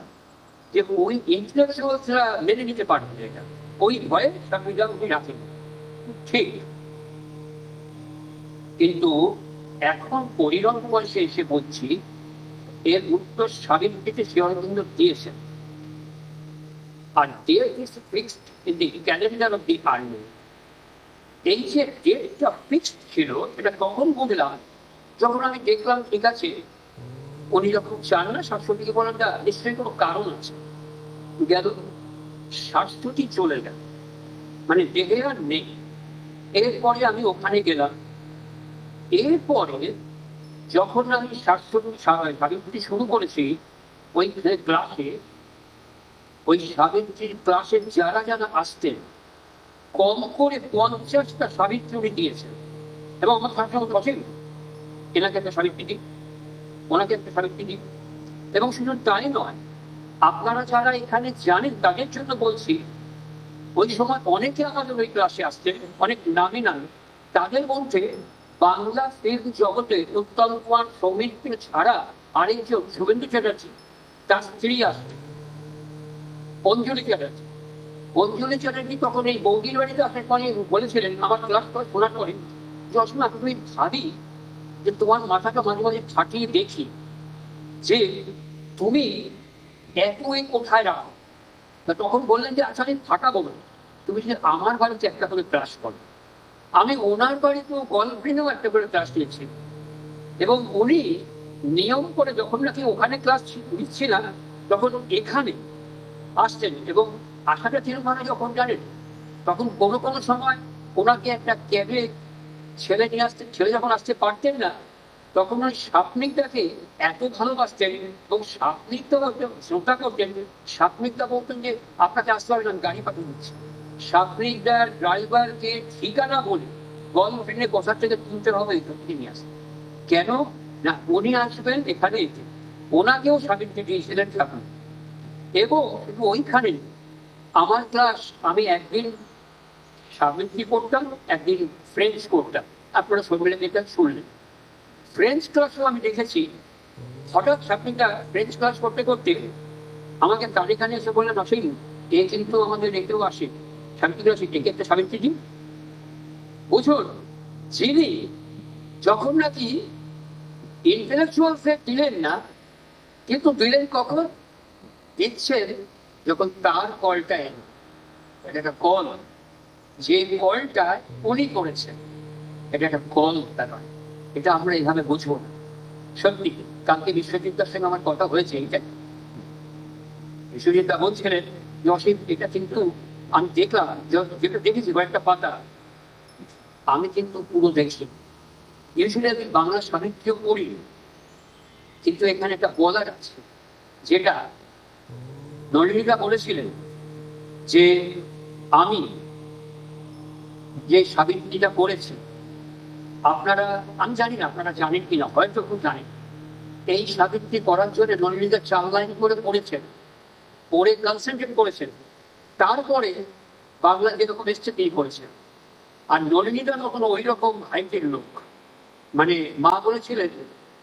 যে ওই ইন্টেলেকচুয়ালসরা মেনে নিতে পারবে এটা, ওই ভয়ে সাবিত্রীটা উনি রাখেন। ঠিক, কিন্তু এখন পরিণত বয়সে এসে বলছি এর উত্তর সাবিত্রীতে শ্রী অরবিন্দ দিয়েছেন। আর date is fixed in the calendar of the army. এই যে ডেটটা ফিক্সড ছিল এটা কখন বুঝলাম, যখন আমি দেখলাম ঠিক আছে উনি যখন চান না শাশ্বতীকে বলেন না, নিশ্চয়ই কোনো কারণ আছে। গেল শাশ্বতী চলে গেল, মানে দেহে আর নেই। এরপরে আমি ওখানে গেলাম। এরপরে যখন আমি সাবিত্রী শুরু করেছি ওই ক্লাসে, ওই সাবিত্রীর ক্লাসে যারা যারা আসতেন কম করে 50টা সাবিত্রী দিয়েছেন। এবং আমার সঙ্গে বসেন এনাকে একটা সাবিত্রী দিই, ওনাকে একটা সাবিত্রী দিই। এবং শুধু তাই নয়, আপনারা যারা এখানে জানেন তাদের জন্য বলছি, ওই সময় অনেকে আমাদের ওই ক্লাসে আসতেন, অনেক নামি নামি। তাদের মধ্যে বাংলা ফিল্ম জগতে উত্তম কুমার, সৌমিত্র ছাড়া আরেকজন শুভেন্দু চ্যাটার্জি, তার স্ত্রী আসতেন অঞ্জলি চ্যাটার্জি। অঞ্জলি চ্যাটার্জি তখন এই বৌদির বাড়িতে আসার পরে বলেছিলেন আমার ক্লাস শোনার পরে, যে অসময় আমি ভাবি যে তোমার মাথাটা মাঝে মাঝে ফাটিয়ে দেখি যে তুমি এত এই কোথায় রাখো। তখন বললেন যে আচ্ছা আমি ফাটাবো না, তুমি যে আমার বাড়িতে একটা করে ক্লাস করো। আমি ওনার বাড়িতেও গল্পেও একটা করে ক্লাস নিয়েছি। এবং উনি নিয়ম করে যখন নাকি ওখানে ক্লাস নিচ্ছিলাম তখন এখানে আসতেন। এবং আশাটা ছিল মানে যখন জানেন তখন কোনো কোনো সময় ওনাকে একটা ক্যাবে ছেলে নিয়ে আসতেন, ছেলে যখন আসতে পারতেন না তখন ওই স্বপ্নিকটাকে এত ভালোবাসতেন এবং স্বপ্নিকটা শ্রদ্ধা করতেন। স্বপ্নিকটা বলতেন যে আপনাকে আসতে হবে না, গাড়ি পাঠিয়ে দিচ্ছি। স্বপ্নিকদার ড্রাইভারকে ঠিকানা বলে গল্প ট্রেনে বসার থেকে তুলতে হবে নিয়ে আসতেন। কেন না, উনি আসবেন এখানে, ওনাকেও সাবিত্রী দিয়েছিলেন স্বপ্ন। এবং ওইখানে আমার ক্লাস আমি একদিন সাবিত্রী করতাম, একদিন ফ্রেঞ্চ করতাম। আপনারা সবাই দেখেন, শুনলেন। ফ্রেঞ্চ ক্লাসও আমি দেখেছি, হঠাৎ সাবিত্রীটা ফ্রেঞ্চ ক্লাস করতে করতে আমাকে তালিখানে এসে বললেন অসীম এ কিন্তু আমাদের রেখেও আসে, সাবিত্রী আসে, ডেকে একটা সাবিত্রী দিন। বুঝুন, যিনি যখন নাকি ইন্টেলেকচুয়াল দিলেন না, কিন্তু দিলেন কখন দিচ্ছেন যখন তার কলটা এলো। এটা একটা কল, যে কলটা উনি করেছেন এটা একটা কল, তা নয়। এটা আমরা এইভাবে বুঝবো না। সত্যি কালকে বিশ্বজিৎদার সঙ্গে আমার কথা হয়েছে, এইটা বিশ্বজিৎদা বলছিলেন যে অসীম এটা কিন্তু আমি দেখলাম, যেটা দেখেছি কয়েকটা পাতা, আমি কিন্তু পুরো দেখছি। ইউজুয়ালি আমি বাংলা সাহিত্য পড়ি, কিন্তু এখানে একটা বলার আছে যেটা নলিনীকা বলেছিলেন যে আমি যে সাবিত্রীটা করেছি, আপনারা, আমি জানি না আপনারা জানেন কিনা, হয়তো খুব জানেন, এই সাবিত্রী করার জন্য নলিনীকা 4 লাইন করে পড়েছেন, পড়ে কনসেন্ট্রেট করেছেন, তারপরে বাংলা যেরকম এসছে তিনি করেছেন। আর নলিনীকা তখন ওই রকম হাইটের লোক, মানে মা বলেছিলেন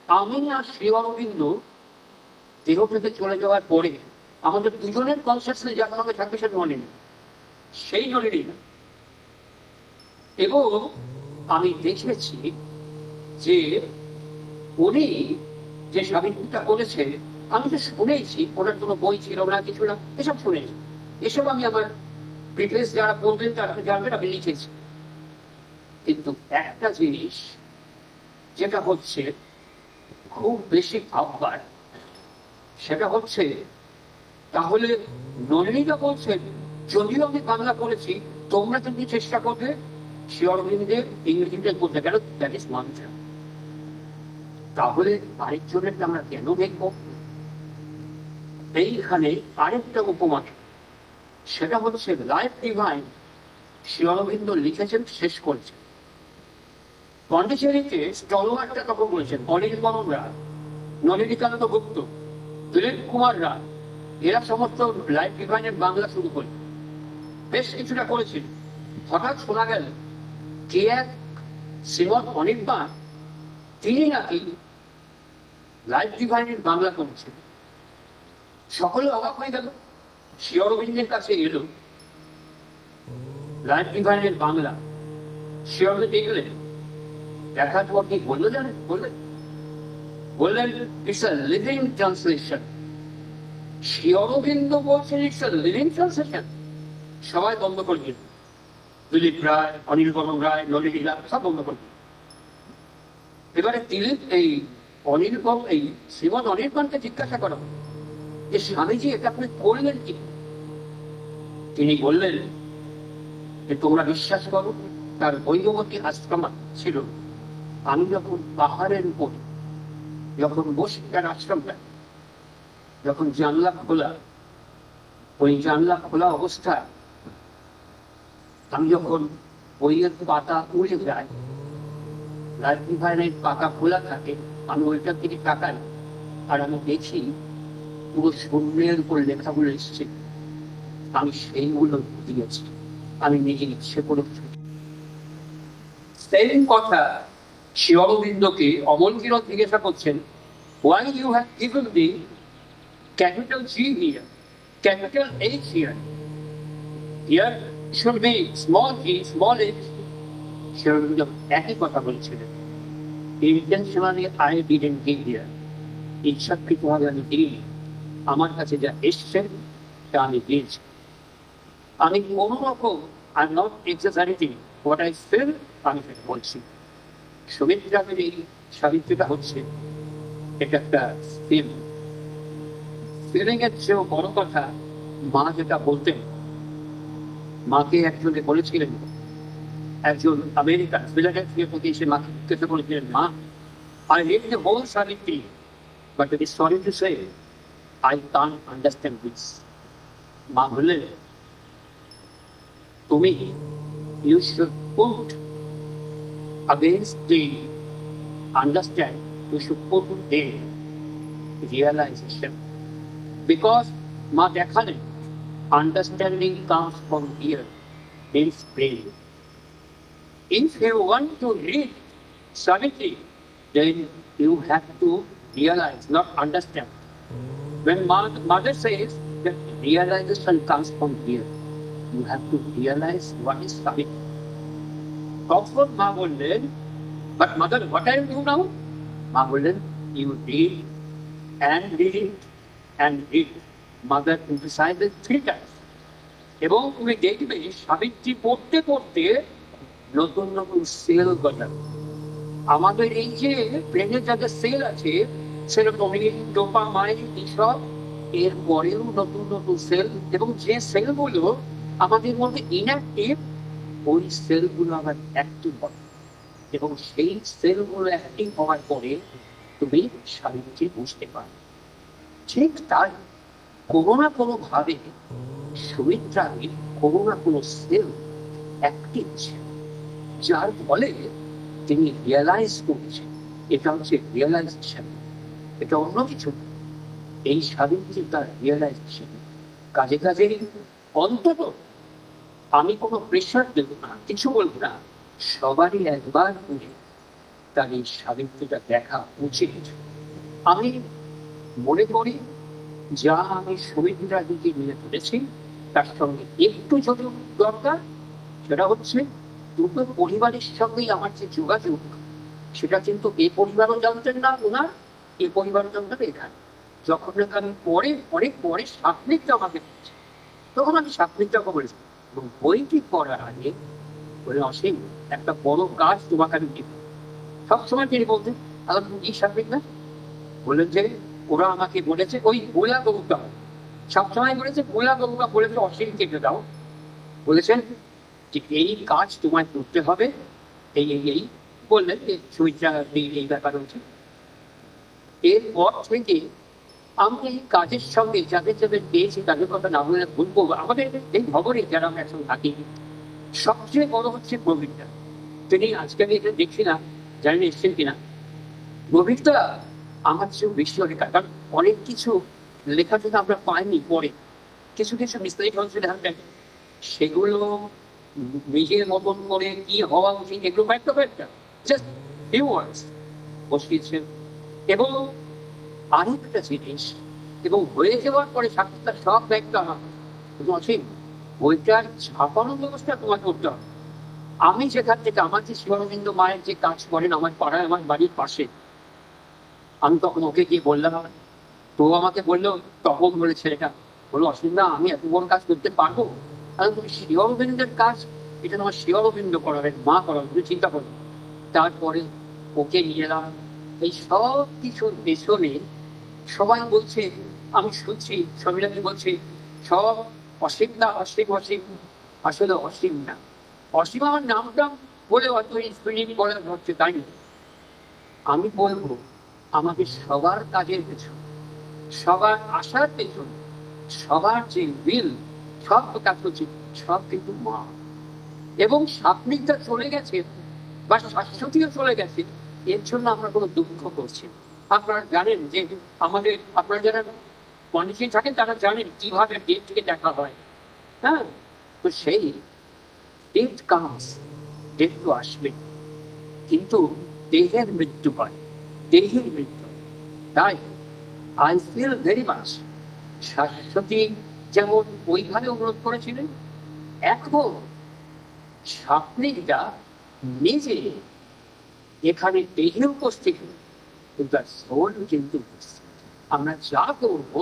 আমি আর শ্রী অরবিন্দ দেহ থেকে চলে যাওয়ার পরে আমাদের দুজনের কনসেপ্টে যার সঙ্গে থাকবে সে নলিনী, সেই নলিনী। এবং আমি দেখেছি যে উনি যে সাবিত্রীটা করেছে, আমি তো শুনেছি, ওনার কোনো বই ছিল না, কিছু না, এসব শুনেছি। এসব আমি আমার প্রিভিয়াস যারা বলবেন তারা জানবেন আমি লিখেছি। কিন্তু একটা জিনিস যেটা হচ্ছে খুব বেশি ভাববার, সেটা হচ্ছে তাহলে নলিনীকা বলছেন যদিও আমি বাংলা করেছি তোমরা কিন্তু চেষ্টা করবে শ্রী অরবিন্দের ইংরেজিতে বলতে গেল, দ্যাট ইজ মন্ত্র। তাহলে আরেকজনের আমরা কেন দেখবো? এইখানে আরেকটা উপমা, সেটা হচ্ছে লাইফ ডিভাইন শ্রী অরবিন্দ লিখেছেন, শেষ করেছেন। পন্ডিচেরিতে তলোয়ারটা তখন বলেছেন অনিল বর্মন রায় নলিনীকান্ত গুপ্ত, দিলীপ কুমার রায়, এরা সমস্ত লাইফ ডিভাইনের বাংলা শুরু করে বেশ কিছুটা করেছিল। হঠাৎ শোনা গেল কে এক শ্রীমৎ অনির্বাণ তিনি নাকি লাইফ ডিভাইনের বাংলা করেছেন। সকলে অবাক হয়ে গেল। শ্রী অরবিন্দের কাছে এলো লাইফ ডিভাইনের বাংলা। শ্রী অরবিন্দ দেখলেন, দেখার পর কি বললো জানেন? বললেন it's a living translation. Shri Aurobindo বলছেন ইটস আ লিভিং ট্রান্সলেশন। সবাই বন্ধ করে দিল। দিলীপ রায়, অনিল বরং রায়, নলিনীলা সব বন্ধ করে দিল। এবারে দিলীপ এই শ্রীমৎ অনির্বাণকে জিজ্ঞাসা করা যে স্বামীজি এটা আপনি করলেন কি? তিনি বললেন যে তোমরা বিশ্বাস করো, তার বৈভবতী আশ্রম ছিল। আমি যখন পাহাড়ের উপর যখন বসে তার আশ্রমটা, যখন জানলা খোলা, ওই জানলা খোলা অবস্থায় আমি যখন বইয়ের পাতা উড়ে যায়, লাইফ ডিভাইনের পাতা খোলা থাকে, আমি ওইটার দিকে তাকাই আর আমি দেখি পুরো শূন্যের উপর লেখাগুলো এসছে। আমি সেইগুলো দিয়েছি, আমি নিজে ইচ্ছে করেছি। সেম কথা শ্রী অরবিন্দকে অমল কিরণ জিজ্ঞাসা করছেন, why you have given the capital G here, capital H here? Here should be small g, small h. Shri Aurobindo একই কথা বলছিলেন, intentionally I didn't give here. ইচ্ছাকৃতভাবে আমি দিইনি, আমার কাছে যা এসছে তা আমি দিয়েছি। আমি কোনো রকম I am not exaggerating what I feel, আমি সেটা বলছি। সুমিত্রামের এই সাহিত্যটা হচ্ছে এটা একটা ফিলিং এর চেয়েও বড় কথা মা যেটা বলতেন। মাকে একজনে বলেছিলেন, একজন আমেরিকান ফিলাডেলফিয়া থেকে এসে মাকে জিজ্ঞাসা করেছিলেন, মা I read the whole Savitri, but it is sorry to say I can't understand this. মা বললেন, তুমি you should put against the understand, you should put the realization, because মা দেখালেন understanding comes from here, means brain. If you want to read Savitri, then you have to realize, not understand. When mother says that realization comes from here, you have to realize what is Savitri. তখন মা বললেন, but mother, what are you doing now? মা বললেন, you read and read and read. Mother emphasizes 3 times. এবং তুমি দেখবে সাবিত্রী পড়তে পড়তে নতুন নতুন সেল গজাবে। আমাদের এই যে ব্রেনের যাদের সেল আছে, সেরোটোনিন, ডোপামাইন, এসব এর পরেও নতুন নতুন সেল, এবং যে সেলগুলো আমাদের মধ্যে ইনঅ্যাক্টিভ, ওই সেলগুলো আবার অ্যাক্টিভ হবে, এবং সেই সেলগুলো অ্যাক্টিভ হওয়ার পরে তুমি সাবিত্রী বুঝতে পারো। ঠিক তাই কোনো না কোনো ভাবে সুমিত্রার কোনো না কোনো সেল অ্যাক্টিভ ছিল, যার ফলে তিনি রিয়েলাইজ করেছেন। এটা হচ্ছে রিয়েলাইজেশন, এটা অন্য কিছু। এই সাবিত্রী তার রিয়েলাইজেশন। কাজে কাজে অন্তত আমি কোনো প্রেশার দেব না, কিছু বলবো না, সবারই একবার করে তার এই সাবিত্রীটা দেখা উচিত। আমি মনে করি যা আমি সুমিত্রার দিকে নিয়ে চলেছি তার সঙ্গে একটু যদি দরকার, সেটা হচ্ছে দুটো পরিবারের সঙ্গেই আমার যে যোগাযোগ, সেটা কিন্তু এ পরিবারও জানতেন না ওনার, এ পরিবারও জানতেন এখানে। যখন আমি পরে অনেক পরে সাপ্লিকটা আমাকে দিচ্ছে, তখন আমি সাপ্লিকটাকে বলেছি, এবং বইটি পড়ার আগে বলে, অসীম একটা বড় কাজ তোমাকে আমি দিব। সবসময় তিনি বলতেন, আবার তুমি কি সাপ্লিক না? বললেন যে ওরা আমাকে বলেছে ওই গোলা গরুটা, সবসময় বলেছে গোলা গরুটা বলেছে অসীম কেটে দাও, বলেছেন যে এই কাজ তোমায় করতে হবে, এই বললেন যে সুমিত্রা এই ব্যাপার হচ্ছে। এরপর থেকে আমি এই কাজের সঙ্গে যাদের যাদের পেয়েছি তাদের কথা না বলে ভুলবো। আমাদের এই খবরে যারা আমরা একসঙ্গে থাকি, সবচেয়ে বড় হচ্ছে প্রবীরদা। তিনি আজকে আমি এখানে দেখছি না, জানি না এসছেন কিনা। প্রবীরদা আমার চেয়েও বেশি অনেক, কারণ অনেক কিছু লেখা থেকে আমরা পাইনি পরে, কিছু কিছু মিস্টেক হয়েছিল হাতে, সেগুলো নিজের মতন করে কি হওয়া উচিত এগুলো কয়েকটা কয়েকটা জাস্ট ফিউ ওয়ার্ডস বসিয়েছেন। এবং আরেকটা জিনিস, এবং হয়ে যাওয়ার পরে সাক্ষাৎকার সব দায়িত্ব আমার, কিন্তু অসীম বইটার ছাপানোর ব্যবস্থা তোমার করতে হবে। আমি যেখান থেকে আমার যে শিবানন্দ মায়ের যে কাজ করেন আমার পাড়ায় আমার বাড়ির পাশে, আমি তখন ওকে গিয়ে বললাম, তো আমাকে বললো, তখন বলে ছেলেটা বললো, অসুবিধা আমি এত বড় কাজ করতে পারবো? কারণ তুমি শিবানন্দের কাজ, এটা তোমার শিবানন্দ করাবেন, মা করাবেন, তুমি চিন্তা করো। তারপরে ওকে নিয়ে এলাম। এই সব কিছুর পেছনে সবাই বলছে, আমি শুনছি সমিলাকে বলছি সব অসীম না, অসীম অসীম, আসলে অসীম না। অসীম আমার নামটা বলে অত স্পিরিট বলা হচ্ছে, তাই না? আমি বলবো আমাদের সবার কাজের পেছন, সবার আশার পেছন, সবার যে বিল, সব কাজ করছে, সব কিন্তু মা। এবং সাপনিকটা চলে গেছে বা শাশ্বতীও চলে গেছে, এর জন্য আমরা কোনো দুঃখ করছি না। আপনারা জানেন যে আমাদের, আপনারা যারা পন্ডিচেরি থাকেন তারা জানেন কিভাবে ডেট থেকে দেখা হয়। হ্যাঁ, তো সেই ডেট কামস, ডেট তো আসবে, কিন্তু দেহের মৃত্যু হয়, দেহের মৃত্যু। তাই I feel very much Shashwati যেমন ওইভাবে অনুরোধ করেছিলেন, এখন সাপনিকটা নিজে এখানে দেহে উপস্থিত, কিন্তু সোল কিন্তু উপস্থিত। আমরা যা করবো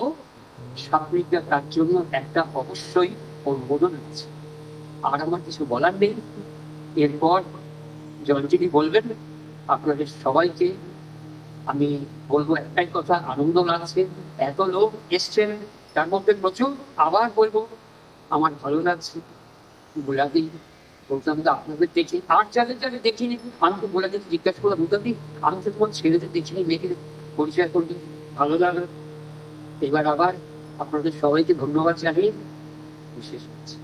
সাপনিকটা তার জন্য একটা অবশ্যই অনুমোদন আছে। আর আমার কিছু বলার নেই। এরপর জয়ন্তীদি বলবেন। আপনাদের সবাইকে আমি বলবো একটাই কথা, আনন্দ লাগছে, এত লোক এসছেন, তার মধ্যে প্রচুর। আবার বলবো আমার ভালো লাগছে। গোলাদি বলতাম তো আপনাদের দেখি, আর যাদের যাদের দেখিনি আমি তো গোলাদি জিজ্ঞাসা করলাম, বুঝলি আমি তো তোমার ছেলেদের দেখিনি, মেয়েকে পরিচয় করবি, ভালো লাগলো। এবার আবার আপনাদের সবাইকে ধন্যবাদ জানিয়ে বিশেষ হচ্ছে।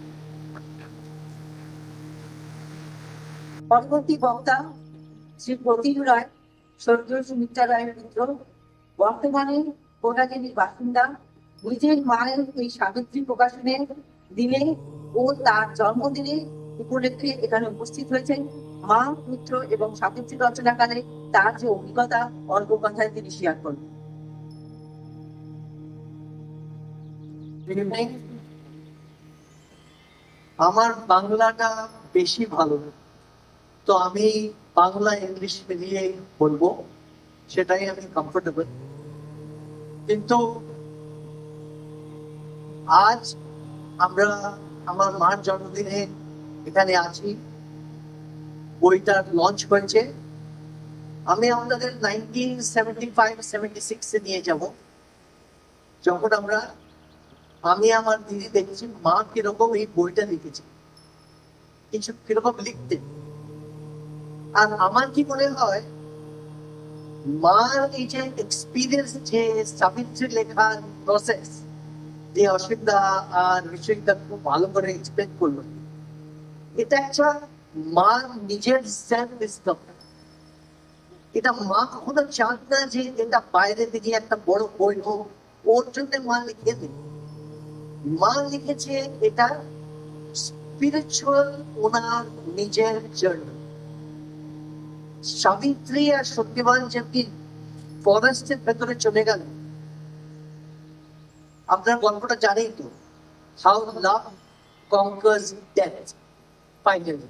পরবর্তী বক্তা শ্রী প্রতিভ রায়, স্বর্গীয় সুমিত্রা রায়ের পুত্র, বর্তমানে কোটাগিরির বাসিন্দা। নিজের মায়ের এই সাবিত্রী প্রকাশনের দিনে ও তার জন্মদিনে উপলক্ষে এখানে উপস্থিত হয়েছেন। মা, পুত্র এবং সাবিত্রী রচনাকালে তার যে অভিজ্ঞতা, অল্প কথায় তিনি শেয়ার করবেন। আমার বাংলাটা বেশি ভালো, তো আমি বাংলা ইংলিশ মিলিয়ে বলবো, সেটাই আমি কমফোর্টেবল। কিন্তু আজ আমরা আমার মার জন্মদিনে এখানে আছি, বইটা লঞ্চ হয়েছে। আমি আপনাদের 1975-76 নিয়ে যাব, যখন আমি আমার দিদি দেখেছি মা কিরকম এই বইটা লিখেছে, কিছু কিরকম লিখতে। আর আমার কি মনে হয়, মার এই যে এক্সপিরিয়েন্স, যে সাবিত্রী লেখার প্রসেস, যে অসুবিধা আর বিষয়টা খুব ভালো করে এক্সপ্লেন করলো, এটা একটা মার নিজের সেলফ ডিসকভারি। এটা মা কখনো চান না যে এটা বাইরে থেকে একটা বড় বই হোক, ওর জন্য মা লিখে দিন। মা লিখেছে এটা স্পিরিচুয়াল, ওনার নিজের জন্য। সাবিত্রী আর সত্যবান যেদিন ফরেস্টের ভেতরে চলে গেল, আপনার গল্পটা জানেই তো, হাউ লাভ কনকার্স ডেথ ফাইনালি।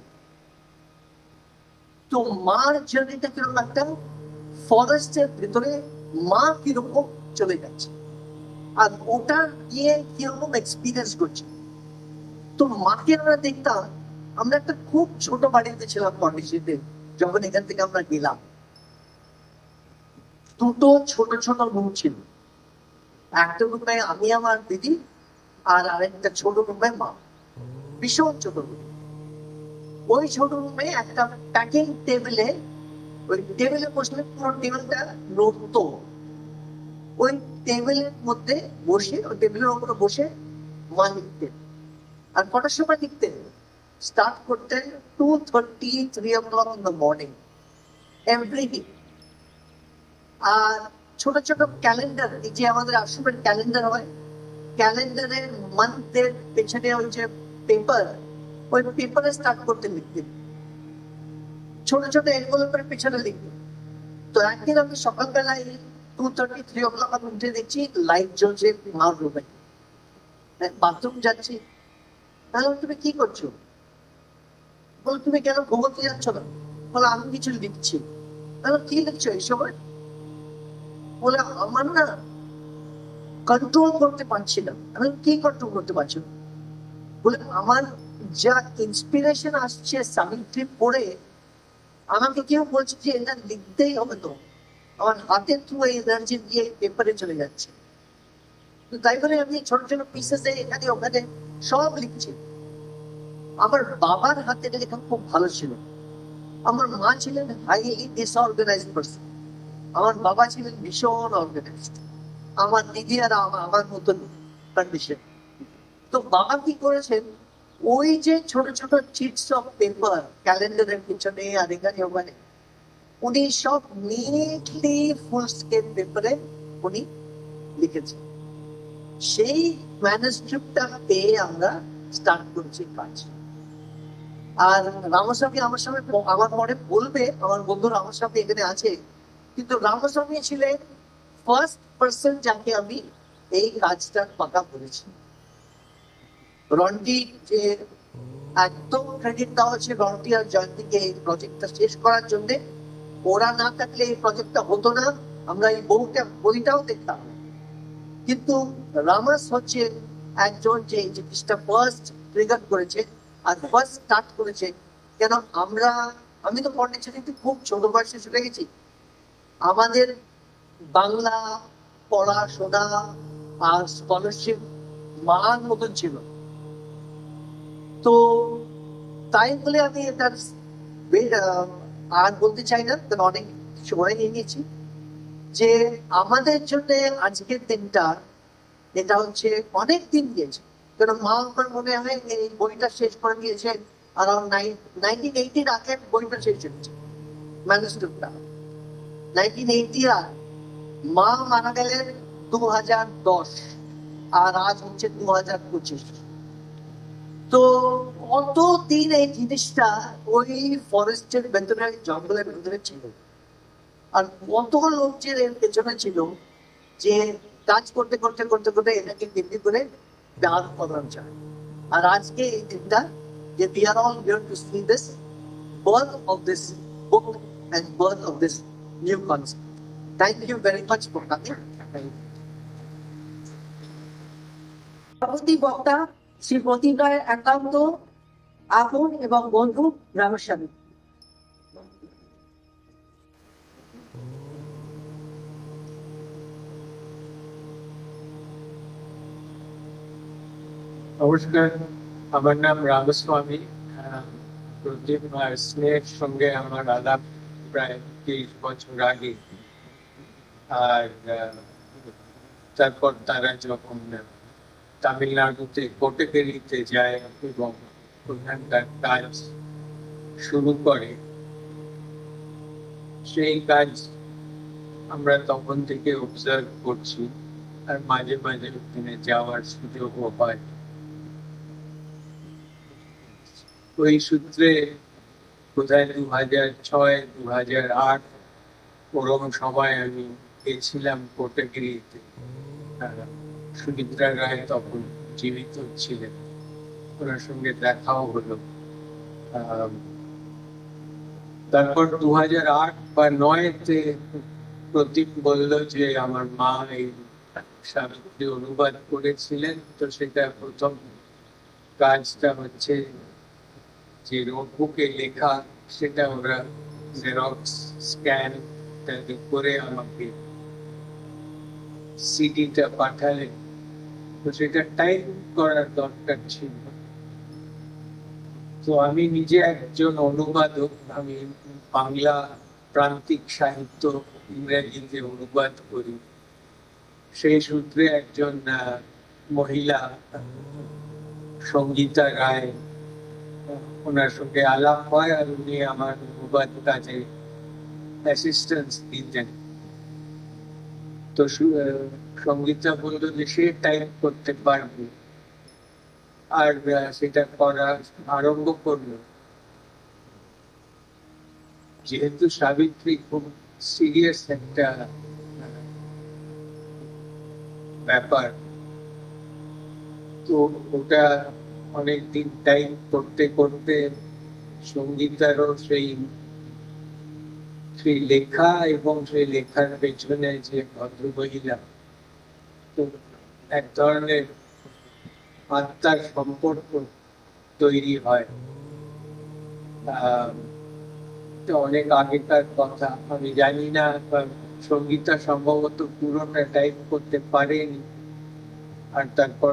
তো মার জার্নিটা কিরকম, একটা ফরেস্টের ভেতরে মা কিরকম চলে যাচ্ছে আর ওটা গিয়ে কিরকম এক্সপিরিয়েন্স করছে। তো মাকে আমরা দেখতাম, আমরা একটা খুব ছোট বাড়িতে ছিলাম পন্ডিচেরিতে, যখন এখান থেকে আমরা গেলাম, দুটো ছোট ছোট রুম ছিল। একটা রুমে আমি আমার দিদি, আর আরেকটা ছোট রুমে মা, ভীষণ ছোট রুম। ওই ছোট রুমে একটা প্যাকিং টেবিলে, ওই টেবিলে বসলে পুরো টেবিলটা নড়তো। ওই টেবিলের মধ্যে বসে, ওই টেবিলের উপরে বসে মা লিখতেন। আর কটার সময় লিখতেন? স্টার্ট করতেন 2:30, 3 o'clock in the morning every day. আর ছোট ছোট ক্যালেন্ডার, এই যে আমাদের আশ্রমের ক্যালেন্ডার হয়, ক্যালেন্ডারের মান্থের পেছনে ওই যে পেপার, ওই পেপারে স্টার্ট করতে লিখতেন, ছোট ছোট এনভেলপের পেছনে লিখতেন। তো একদিন আমি সকালবেলায় 2:30-3 o'clock আমি উঠে দেখছি লাইট জ্বলছে মার রুমে, বাথরুম যাচ্ছি। তাহলে তুমি কি করছো? বলো তুমি কেন ঘুমোতে যাচ্ছ না? বলে আমি কিছু লিখছি। তাহলে কি লিখছো এই সময়? বলে আমার না কন্ট্রোল করতে পারছি না। আমি কি কন্ট্রোল করতে পারছি না? বলে আমার যা ইন্সপিরেশন আসছে সাবিত্রী পড়ে, আমাকে কেউ বলছে যে এটা লিখতেই হবে, তো আমার হাতের থ্রু এই এনার্জি দিয়ে পেপারে চলে যাচ্ছে। তো তাই বলে আমি ছোট ছোট পিসেসে এখানে ওখানে সব লিখছি। আমার বাবার হাতের লেখা খুব ভালো ছিল। আমার মা ছিলেন হাইলি ডিসঅর্গানাইজড পারসন, আমার বাবা ছিলেন ভীষণ অর্গানাইজড। আমার দিদি আর আমার মতন কন্ডিশন। তো বাবা কি করেছেন, ওই যে ছোট ছোট চিটস অফ পেপার ক্যালেন্ডারের পিছনে আর এখানে ওখানে, উনি সব নিটলি ফুল স্কেল পেপারে উনি লিখেছেন। সেই ম্যানুস্ক্রিপ্টটা পেয়ে আমরা স্টার্ট করছি কাজ। আর রামস্বামী আমার সঙ্গে আমার পরে বলবে, আমার বন্ধুরা আমার সাথে এখানে আছে, কিন্তু রামস্বামী ছিলেন ফার্স্ট পার্সন যাকে আমি এই কাজটা পাকা করেছি। রন্টি যে একদম ক্রেডিট দেওয়া হচ্ছে রন্টি আর জয়ন্তীকে এই প্রজেক্টটা শেষ করার জন্য। ওরা না থাকলে এই প্রজেক্টটা হতো না, আমরা এই বইটাও দেখতাম। কিন্তু রামাস হচ্ছে একজন যে এই জিনিসটা ফার্স্ট ট্রিগার করেছে আর ফার্স্ট স্টার্ট করেছে। কেন আমি তো পন্ডিচেরিতে খুব ছোট বয়সে চলে গেছি। আমাদের বাংলা পড়াশোনা আর স্কলারশিপ মান মতন ছিল। তো তাই বলে আমি এটার আর বলতে চাই না, কারণ অনেক সময় নিয়ে নিয়েছি। যে আমাদের জন্য আজকের দিনটা, এটা হচ্ছে অনেক দিন দিয়েছে। কারণ মা আমার মনে হয় এই বইটা শেষ করে দিয়েছে around 1980 আগে বইটা শেষ হয়েছে ম্যানুস্ক্রিপ্টটা 1980 আর মা মারা গেলেন 2010 আর আজ হচ্ছে 2025। তো কতদিন এই জিনিসটা ওই ফরেস্টের ভেতরে, জঙ্গলের ভেতরে ছিল, আর কত লোকদের এর পেছনে ছিল যে কাজ করতে করতে করতে করতে এটাকে বিক্রি করে বার করানো যায়। আর আজকে এই দিনটা যে we are all here to see this birth of this book and birth of this new concept. Thank you very much for coming. পরবর্তী বক্তা শ্রী প্রতীক রায়ের একান্ত আপন এবং বন্ধু রামস্বামী। নমস্কার, আমার নাম রামস্বামী। প্রদীপ আর স্নেহের সঙ্গে আমার আলাপ প্রায় 30 বছর আগে। আর তারপর তারা যখন তামিলনাড়ুতে কোটেকেরিতে যায় এবং ওখানকার কাজ শুরু করে, সেই কাজ আমরা তখন থেকে অবজার্ভ করছি আর মাঝে মাঝে ওখানে যাওয়ার সুযোগও হয়। ওই সূত্রে বোধহয় 2006-2008 ওরকম সময় আমি গেছিলাম কোটাগিরিতে। সুমিত্রা রায় তখন জীবিত ছিলেন, ওনার সঙ্গে দেখাও হলো। তারপর 2008 বা 2009-তে প্রদীপ বলল যে আমার মা এই সাবিত্রী অনুবাদ করেছিলেন, তো সেটা প্রথম কাজটা হচ্ছে যে নোটবুকে লেখা, সেটা ওরা জেরক্স স্ক্যান করে আমাকে সিডিটা পাঠালেন। তো সেটা টাইপ করার দরকার ছিল। তো আমি নিজে একজন অনুবাদক, আমি বাংলা প্রান্তিক সাহিত্য ইংরেজিতে অনুবাদ করি। সেই সূত্রে একজন মহিলা সঙ্গীতা রায়, ওনার সঙ্গে আলাপ হয় আর উনি আমার অনুবাদ কাজে অ্যাসিস্ট্যান্স দিতেন। তো সঙ্গীতা বললো যে সে টাইপ করতে পারবে, আর সেটা করা আরম্ভ করলো। যেহেতু সাবিত্রী খুব সিরিয়াস একটা ব্যাপার, তো ওটা অনেকদিন টাইম করতে করতে সঙ্গীতারও সেই সেই লেখা এবং সেই লেখার পেছনে যে ভদ্রমহিলা, তো এক ধরনের আত্মার সম্পর্ক তৈরি হয়। তো অনেক আগেকার কথা, আমি জানি না, সঙ্গীতা সম্ভবত পুরোটা টাইপ করতে পারেনি, আর তারপর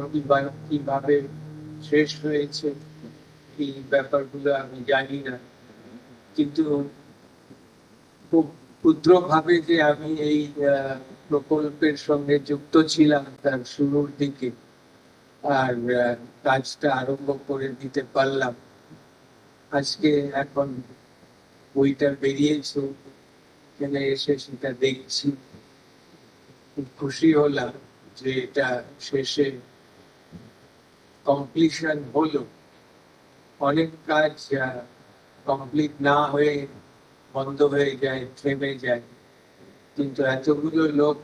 কিভাবে শেষ হয়েছে এই ব্যাপারগুলো আমি জানি না। কিন্তু খুব ক্ষুদ্রভাবে যে আমি এই প্রকল্পের সঙ্গে যুক্ত ছিলাম তার শুরুর দিকে, আর কাজটা আরম্ভ করে দিতে পারলাম। আজকে এখন বইটা বেরিয়েছে, এখানে এসে সেটা দেখছি, খুব খুশি হলাম যে এটা শেষে কমপ্লিশন হলো। অনেক কাজ কমপ্লিট না হয়ে বন্ধ হয়ে যায়, থেমে যায়, কিন্তু এতগুলো লোক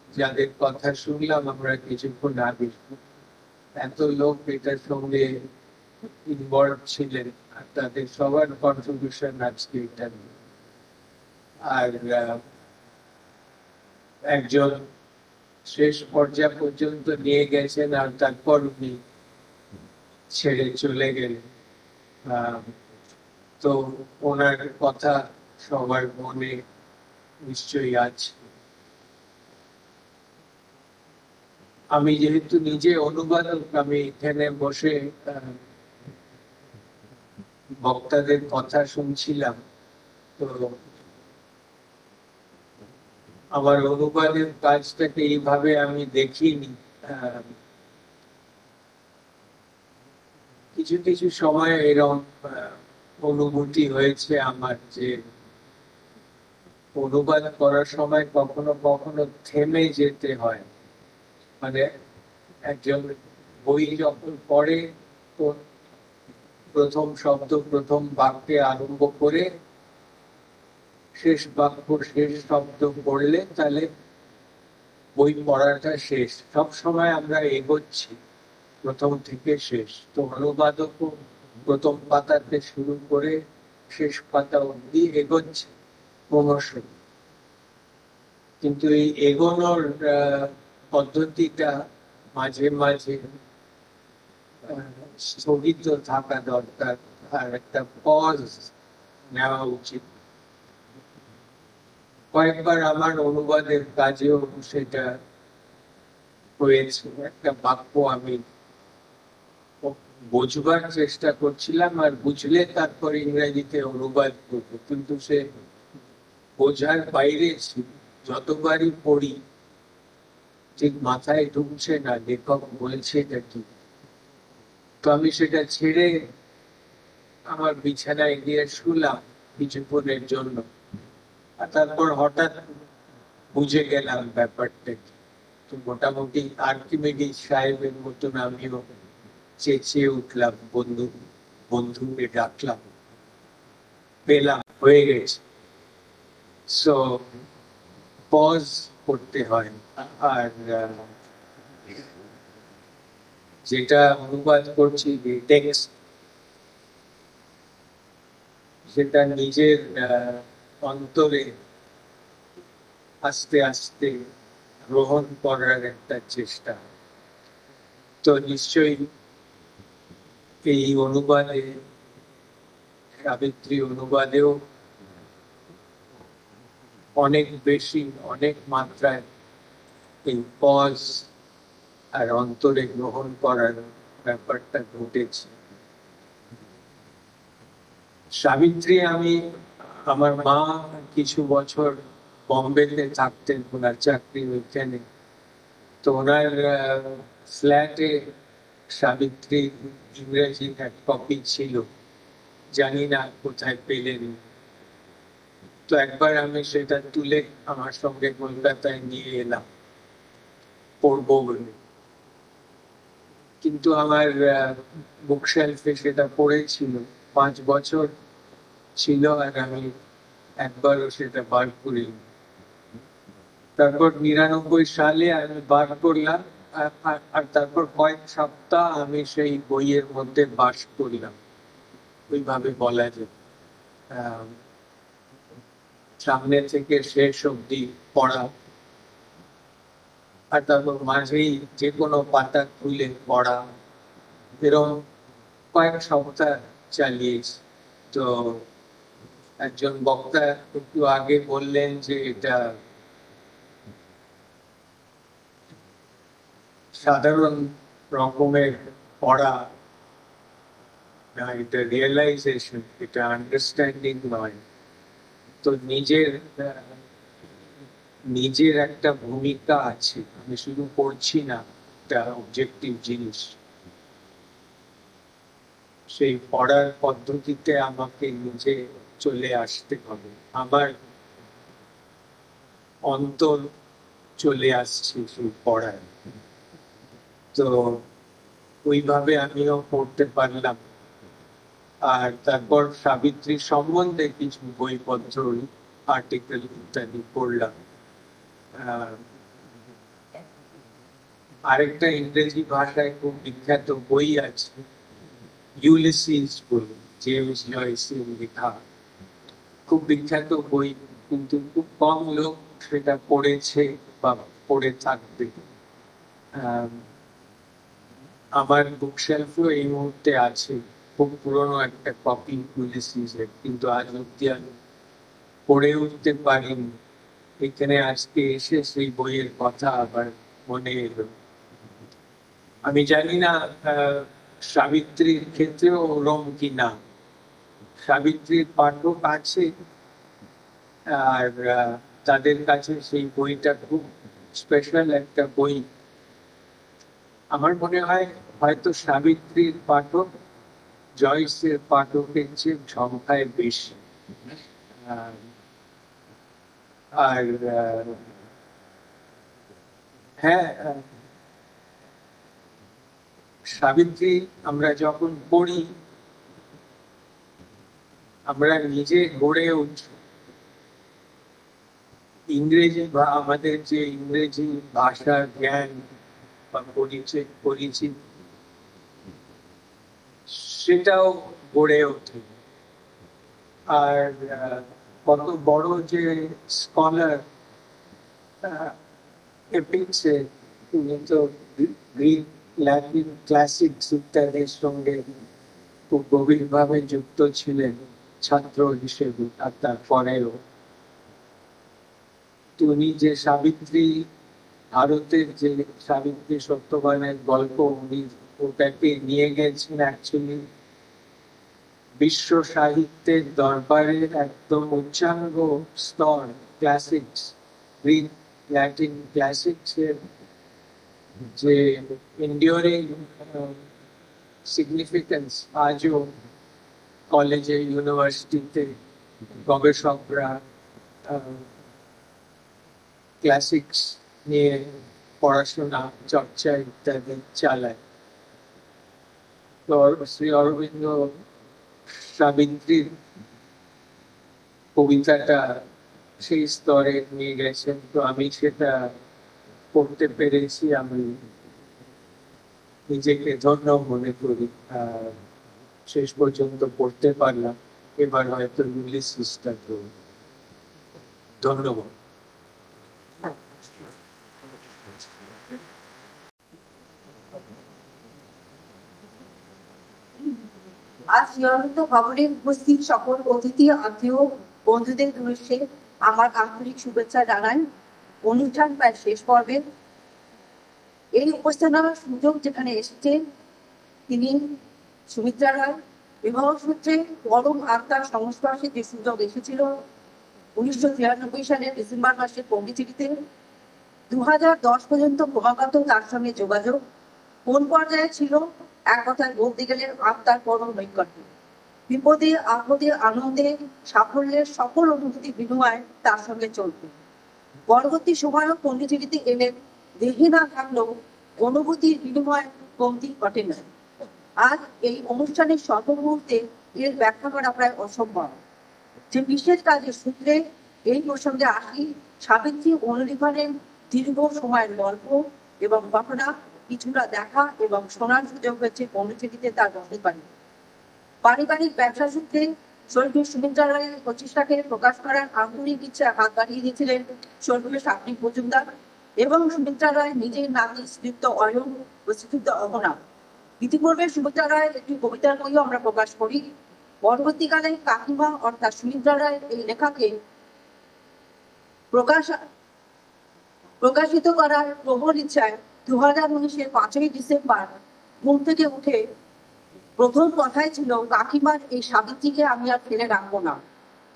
যাদের কথা শুনলাম আমরা কিছুক্ষণ আগে, এত লোক এটার সঙ্গে ইনভলভ ছিলেন, আর তাদের সবার কন্ট্রিবিউশন আজকে এটা। আর একজন শেষ পর্যায় পর্যন্ত নিয়ে গেছেন, আর তারপর উনি ছেড়ে চলে গেলেন। তো ওনার কথা সবার মনে নিশ্চয়ই আছে। আমি যেহেতু নিজে অনুবাদক, আমি এখানে বসে বক্তাদের কথা শুনছিলাম, তো আমার অনুবাদের কাজটাকে এইভাবে আমি দেখিনি। কিছু কিছু সময় এরকম অনুভূতি হয়েছে আমার, যে অনুবাদ করার সময় কখনো কখনো থেমে যেতে হয়। মানে একজন বই যখন পড়ে, তো প্রথম শব্দ প্রথম বাক্যে আরম্ভ করে শেষ বাক্য শেষ শব্দ পড়লে তাহলে বই পড়াটা শেষ। সব সময় আমরা এগোচ্ছি প্রথম থেকে শেষ, তো অনুবাদকও প্রথম পাতাতে শুরু করে শেষ পাতা অব্দি এগোচ্ছে ক্রমশ। কিন্তু এই এগোনোর পদ্ধতিটা মাঝে মাঝে স্থগিত থাকা দরকার, আর একটা পজ নেওয়া উচিত। কয়েকবার আমার অনুবাদের কাজেও সেটা হয়েছে। একটা বাক্য আমি বোঝবার চেষ্টা করছিলাম, আর বুঝলে তারপর ইংরেজিতে অনুবাদ করবো, কিন্তু সে বোঝার বাইরে ছিল। যতবারই পড়ি ঠিক মাথায় ঢুকছে না লেখক বলছে এটা কি। তো আমি সেটা ছেড়ে আমার বিছানায় গিয়ে শুলাম কিছুক্ষণের জন্য, আর তারপর হঠাৎ বুঝে গেলাম ব্যাপারটা কি। তো মোটামুটি আর্কিমিডিস সাহেবের মতন আমিও চেঁচিয়ে উঠলাম, বন্ধুকে ডাকলাম, পেলাম, হয়ে গেছে। সো পজ করতে হয়। আর যেটা অনুবাদ করছি টেক্সট, সেটা নিজের অন্তরে আস্তে আস্তে গ্রহণ করার একটা চেষ্টা। তো নিশ্চয়ই এই অনুবাদে, সাবিত্রী অনুবাদেও অনেক বেশি, অনেক মাত্রায় এই পজ আর অন্তরে গ্রহণ করার ব্যাপারটা ঘটেছে। সাবিত্রী, আমার মা কিছু বছর বম্বেতে থাকতেন, ওনার চাকরি ওইখানে। তো ওনার ফ্ল্যাটে সাবিত্রী ইংরেজি এক কপি ছিল, জানি না কোথায় পেলেন। তো একবার আমি সেটা তুলে আমার সঙ্গে কলকাতায় নিয়ে এলাম। পড়বো বলে, কিন্তু আমার বুক শেলফে সেটা পড়েছিল, 5 বছর ছিল আর আমি একবারও সেটা বার করিনি। তারপর 99 সালে আমি বার করলাম, আর তারপর কয়েক সপ্তাহ আমি সেই বইয়ের মধ্যে বাস করলাম, ওইভাবে বলা যায়। সামনে থেকে শেষ অব্দি পড়া, আর তারপর মাঝেই যে কোনো পাতা খুলে পড়া, এরকম কয়েক সপ্তাহ চালিয়েছি। তো একজন বক্তা একটু আগে বললেন যে এটা সাধারণ রকমের পড়া না, এটা রিয়েলাইজেশন, এটা আন্ডারস্ট্যান্ডিং নয়। তো নিজের একটা ভূমিকা আছে, আমি শুধু পড়ছি না, একটা অবজেক্টিভ জিনিস। সেই পড়ার পদ্ধতিতে আমাকে নিজে চলে আসতে হবে, আমার অন্তর চলে আসছে সেই পড়ায়। তো ওইভাবে আমিও পড়তে পারলাম। আর তারপর সাবিত্রী সম্বন্ধে কিছু বইপত্র, আর্টিকেল ইত্যাদি পড়লাম। আরেকটা ইংরেজি ভাষায় খুব বিখ্যাত বই আছে, ইউলিসিস বলে, জেমস জয়েসের লেখা, খুব বিখ্যাত বই, কিন্তু খুব কম লোক সেটা পড়েছে বা পড়ে থাকবে। আমার বুক শেলফেও এই মুহূর্তে আছে খুব পুরনো একটা কপি ইউলিসিসের, কিন্তু আজ অব্দি আমি পড়ে উঠতে পারিনি। এখানে আজকে এসে সেই বইয়ের কথা আবার মনে এলো। আমি জানি না সাবিত্রীর ক্ষেত্রেও ওরম কি না। সাবিত্রীর পাঠক আছে, আর তাদের কাছে সেই বইটা খুব স্পেশাল একটা বই। আমার মনে হয় হয়তো সাবিত্রীর পাঠক জয়েসের পাঠকের চেয়ে সংখ্যায় বেশি। আর হ্যাঁ, সাবিত্রী আমরা যখন পড়ি, আমরা নিজে গড়ে উঠি। ইংরেজি বা আমাদের যে ইংরেজি ভাষার জ্ঞান বা পরিচিত, সেটাও গড়ে ওঠে। আর কত বড় যে স্কলার এপিক্সে, তিনি তো গ্রিক, ল্যাটিন, ক্লাসিক্স ইত্যাদির সঙ্গে খুব গভীরভাবে যুক্ত ছিলেন ছাত্র হিসেবে। আর তারপরেও উনি যে সাবিত্রী, ভারতের যে সাবিত্রী সত্যবানের গল্প, উনি ওটাকে নিয়ে গেছেন অ্যাকচুয়ালি বিশ্ব সাহিত্যের দরবারের একদম উচ্চাঙ্গ স্তর, ক্লাসিক্স, গ্রিক, ল্যাটিন ক্লাসিক্স এর যে এন্ডিওরিং সিগনিফিকেন্স আজও কলেজে, ইউনিভার্সিটিতে গবেষকরা ক্লাসিক্স নিয়ে পড়াশোনা, চর্চা ইত্যাদি চালায়। তো শ্রী অরবিন্দ সাবিত্রীর কবিতাটা সেই স্তরে নিয়ে গেছেন। তো আমি সেটা পড়তে পেরেছি, আমি নিজেকে ধন্য মনে করি। শেষ পর্যন্ত পড়তে পারলাম, এবার হয়তো ইউলিসিসটা। তো ধন্যবাদ। আজ নিয়মিত খবরে উপস্থিত সকল অতিথি, আত্মীয়, বন্ধুদের উদ্দেশ্যে আমার আন্তরিক শুভেচ্ছা জানাই। অনুষ্ঠান প্রায় শেষ পর্বে। এই উপস্থাপনার সুযোগ যেখানে এসেছে, তিনি সুমিত্রা রায় বিবাহ সূত্রে পরম আত্মার সংস্পর্শে যে সুযোগ এসেছিল 1993 সালের ডিসেম্বর মাসের পণ্ডিচেরিতে, 2010 পর্যন্ত ক্রমাগত তার সঙ্গে যোগাযোগ কোন পর্যায়ে ছিল, এক কথায় বলতে গেলে আত্মার পরম নৈকট্য। বিপদে, আপদে, আনন্দে, সাফল্যের সকল অনুভূতি বিনিময় তার সঙ্গে চলত। পরবর্তী সময়েও পণ্ডিচেরিতে এলেন দেহে না থাকলেও অনুভূতির বিনিময় কমতি ঘটে না। আজ এই অনুষ্ঠানের সর্বমুহূর্তে এর ব্যাখ্যা করা প্রায় অসম্ভব। যে বিশেষ কাজের সূত্রে এই প্রসঙ্গে আসি, সাবিত্রী অনুলিখনের দীর্ঘ সময়ের গল্প এবং ঘটনা কিছুটা দেখা এবং শোনার সুযোগ হয়েছে পৌঁছাতে তার বসত বাড়ি। পারিবারিক ব্যবসা সূত্রে স্বর্গীয় সুমিত্রা রায়ের প্রচেষ্টাকে প্রকাশ করার আন্তরিক ইচ্ছা হাত বাড়িয়ে দিয়েছিলেন স্বর্গীয় সাত্বিক মজুমদার এবং সুমিত্রা রায় নিজের নামে শ্রীযুক্ত অয়ন ও শ্রীযুক্ত অহনা। ইতিপূর্বে সুমিত্রা রায়ের একটি কবিতার বইও আমরা প্রকাশ করি। পরবর্তীকালে কাকিমা অর্থাৎ সুমিত্রা রায়ের এই লেখাকে প্রকাশিত করার প্রবল ইচ্ছায় 2019-এর 5ই ডিসেম্বর ঘুম থেকে উঠে প্রথম কথাই ছিল, কাকিমার এই সাবিত্রীকে আমি আর ফেলে রাখবো না।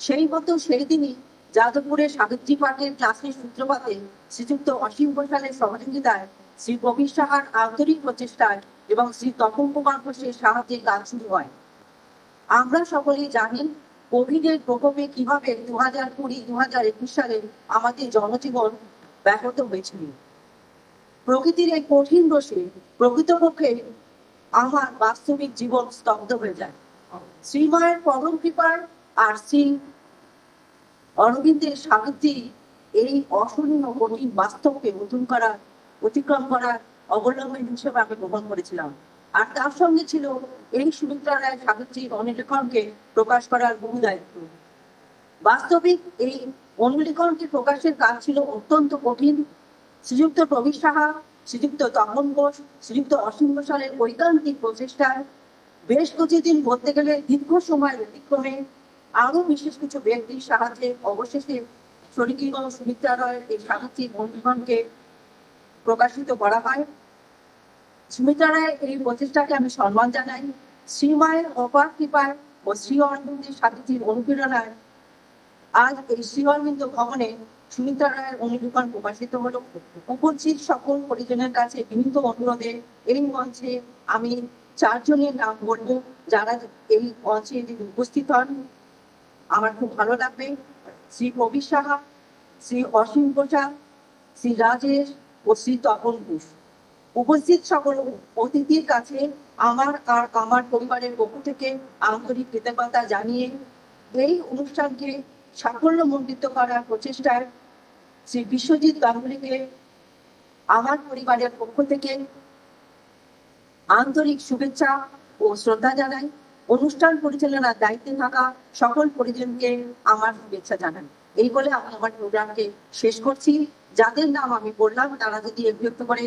সেই মতো সেই দিনই যাদবপুরে সাবিত্রী পাঠের ক্লাসের সূত্রপাতে শ্রীযুক্ত অসীম ঘোষালের সহযোগিতায় শ্রী কবির সাহার আন্তরিক প্রচেষ্টায় এবং শ্রী তপন কুমার ঘোষের সাহায্যে কাজ শুরু হয়। আমরা সকলেই জানি কোভিডের প্রকোপে কিভাবে 2020-2021 সালে আমাদের জনজীবন ব্যাহত হয়েছিল। প্রকৃতির এই কঠিন দোষে প্রকৃতপক্ষে আমার বাস্তবিক জীবন স্তব্ধ হয়ে যায়। শ্রীমায়ের পরম কৃপার আর শ্রী অরবিন্দের সাবিত্রী এই অসহনীয় কঠিন বাস্তবকে অতিক্রম করার অবলম্বন হিসেবে আমি গ্রহণ করেছিলাম। আর তার সঙ্গে ছিল এই সুমিত্রা রায় সাবিত্রীর অনুলেখনকে প্রকাশ করার বহু দায়িত্ব। বাস্তবিক এই অনুলেখনকে প্রকাশের কাজ ছিল অত্যন্ত কঠিন। শ্রীযুক্ত প্রবীর সাহা, শ্রীযুক্ত তপন ঘোষ, শ্রীযুক্ত অসীম ঘোষালের ঐকান্তিক প্রচেষ্টায় বেশ কিছুদিন বলতে গেলে দীর্ঘ সময়ের অতিক্রমে আরো বিশেষ কিছু ব্যক্তির সাহায্যে অবশেষে স্বর্গীয় সুমিত্রা রায়ের এই সাহিত্যিক অনুলেখনকে প্রকাশিত করা হয়। সুমিত্রা রায়ের এই প্রচেষ্টাকে আমি সম্মান জানাই। শ্রীমায়ের অপার কৃপায় ও শ্রী অরবিন্দের সাহিত্যিক অনুপ্রেরণায় আজ এই শ্রী অরবিন্দ ভবনে সুমিত্রা রায়ের অনুলেখন প্রকাশিত হলো। উপস্থিত সকল পরিজনের কাছে বিনীত অনুরোধে এই মঞ্চে আমি 4 জনের নাম বলবো, যারা এই মঞ্চে উপস্থিত হন। আমার খুব ভালো লাগবে। শ্রী কবির সাহা, শ্রী অসীম ঘোষাল, শ্রী রাজেশ ও শ্রী তপন ঘোষ। উপস্থিত সকল অতিথির কাছে আমার আর আমার পরিবারের পক্ষ থেকে আন্তরিক কৃতজ্ঞতা জানিয়ে এই অনুষ্ঠানকে সাফল্যমণ্ডিত করার প্রচেষ্টায় শ্রী বিশ্বজিৎ গাঙ্গুলিকে আমার পরিবারের পক্ষ থেকে আন্তরিক শুভেচ্ছা ও শ্রদ্ধা জানাই। অনুষ্ঠান পরিচালনার দায়িত্বে থাকা সকল পরিজনকে আমার শুভেচ্ছা জানাই। এই বলে আমি আমার প্রোগ্রামকে শেষ করছি। যাদের নাম আমি বললাম তারা যদি একটু করে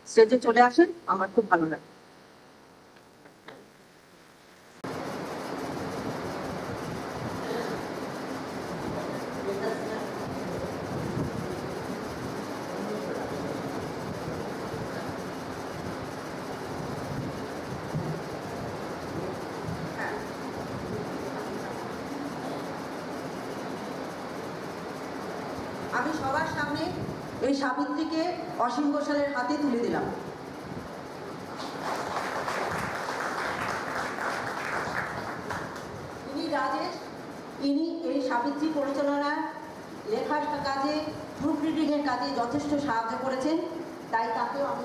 স্টেজে চলে আসেন, আমার খুব ভালো লাগে। আমি সবার সামনে এই সাবিত্রীকে অসীম ঘোষালের হাতে তুলে দিলাম। ইনি রাজেশ, ইনি এই সাবিত্রী পরিচালনা লেখার কাজে, প্রুফ রিডিং এর কাজে যথেষ্ট সাহায্য করেছেন, তাই তাকেও আমি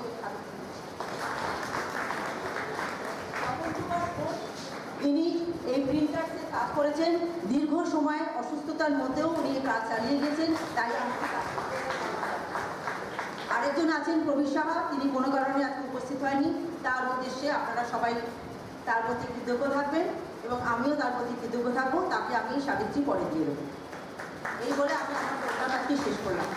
ইনি এই প্রিন্টার্সে কাজ করেছেন। দীর্ঘ সময় অসুস্থতার মধ্যেও উনি কাজ চালিয়ে গেছেন, তাই আমি আরেকজন আছেন প্রবীর সাহা, তিনি কোনো কারণে আজকে উপস্থিত হয়নি। তার উদ্দেশ্যে আপনারা সবাই তার প্রতি কৃতজ্ঞ থাকবেন এবং আমিও তার প্রতি কৃতজ্ঞ থাকবো। তাকে আমি সাবিত্রী পরে দিয়ে দেবো। এই বলে আমি আমার প্রোগ্রাম আজকে শেষ করলাম।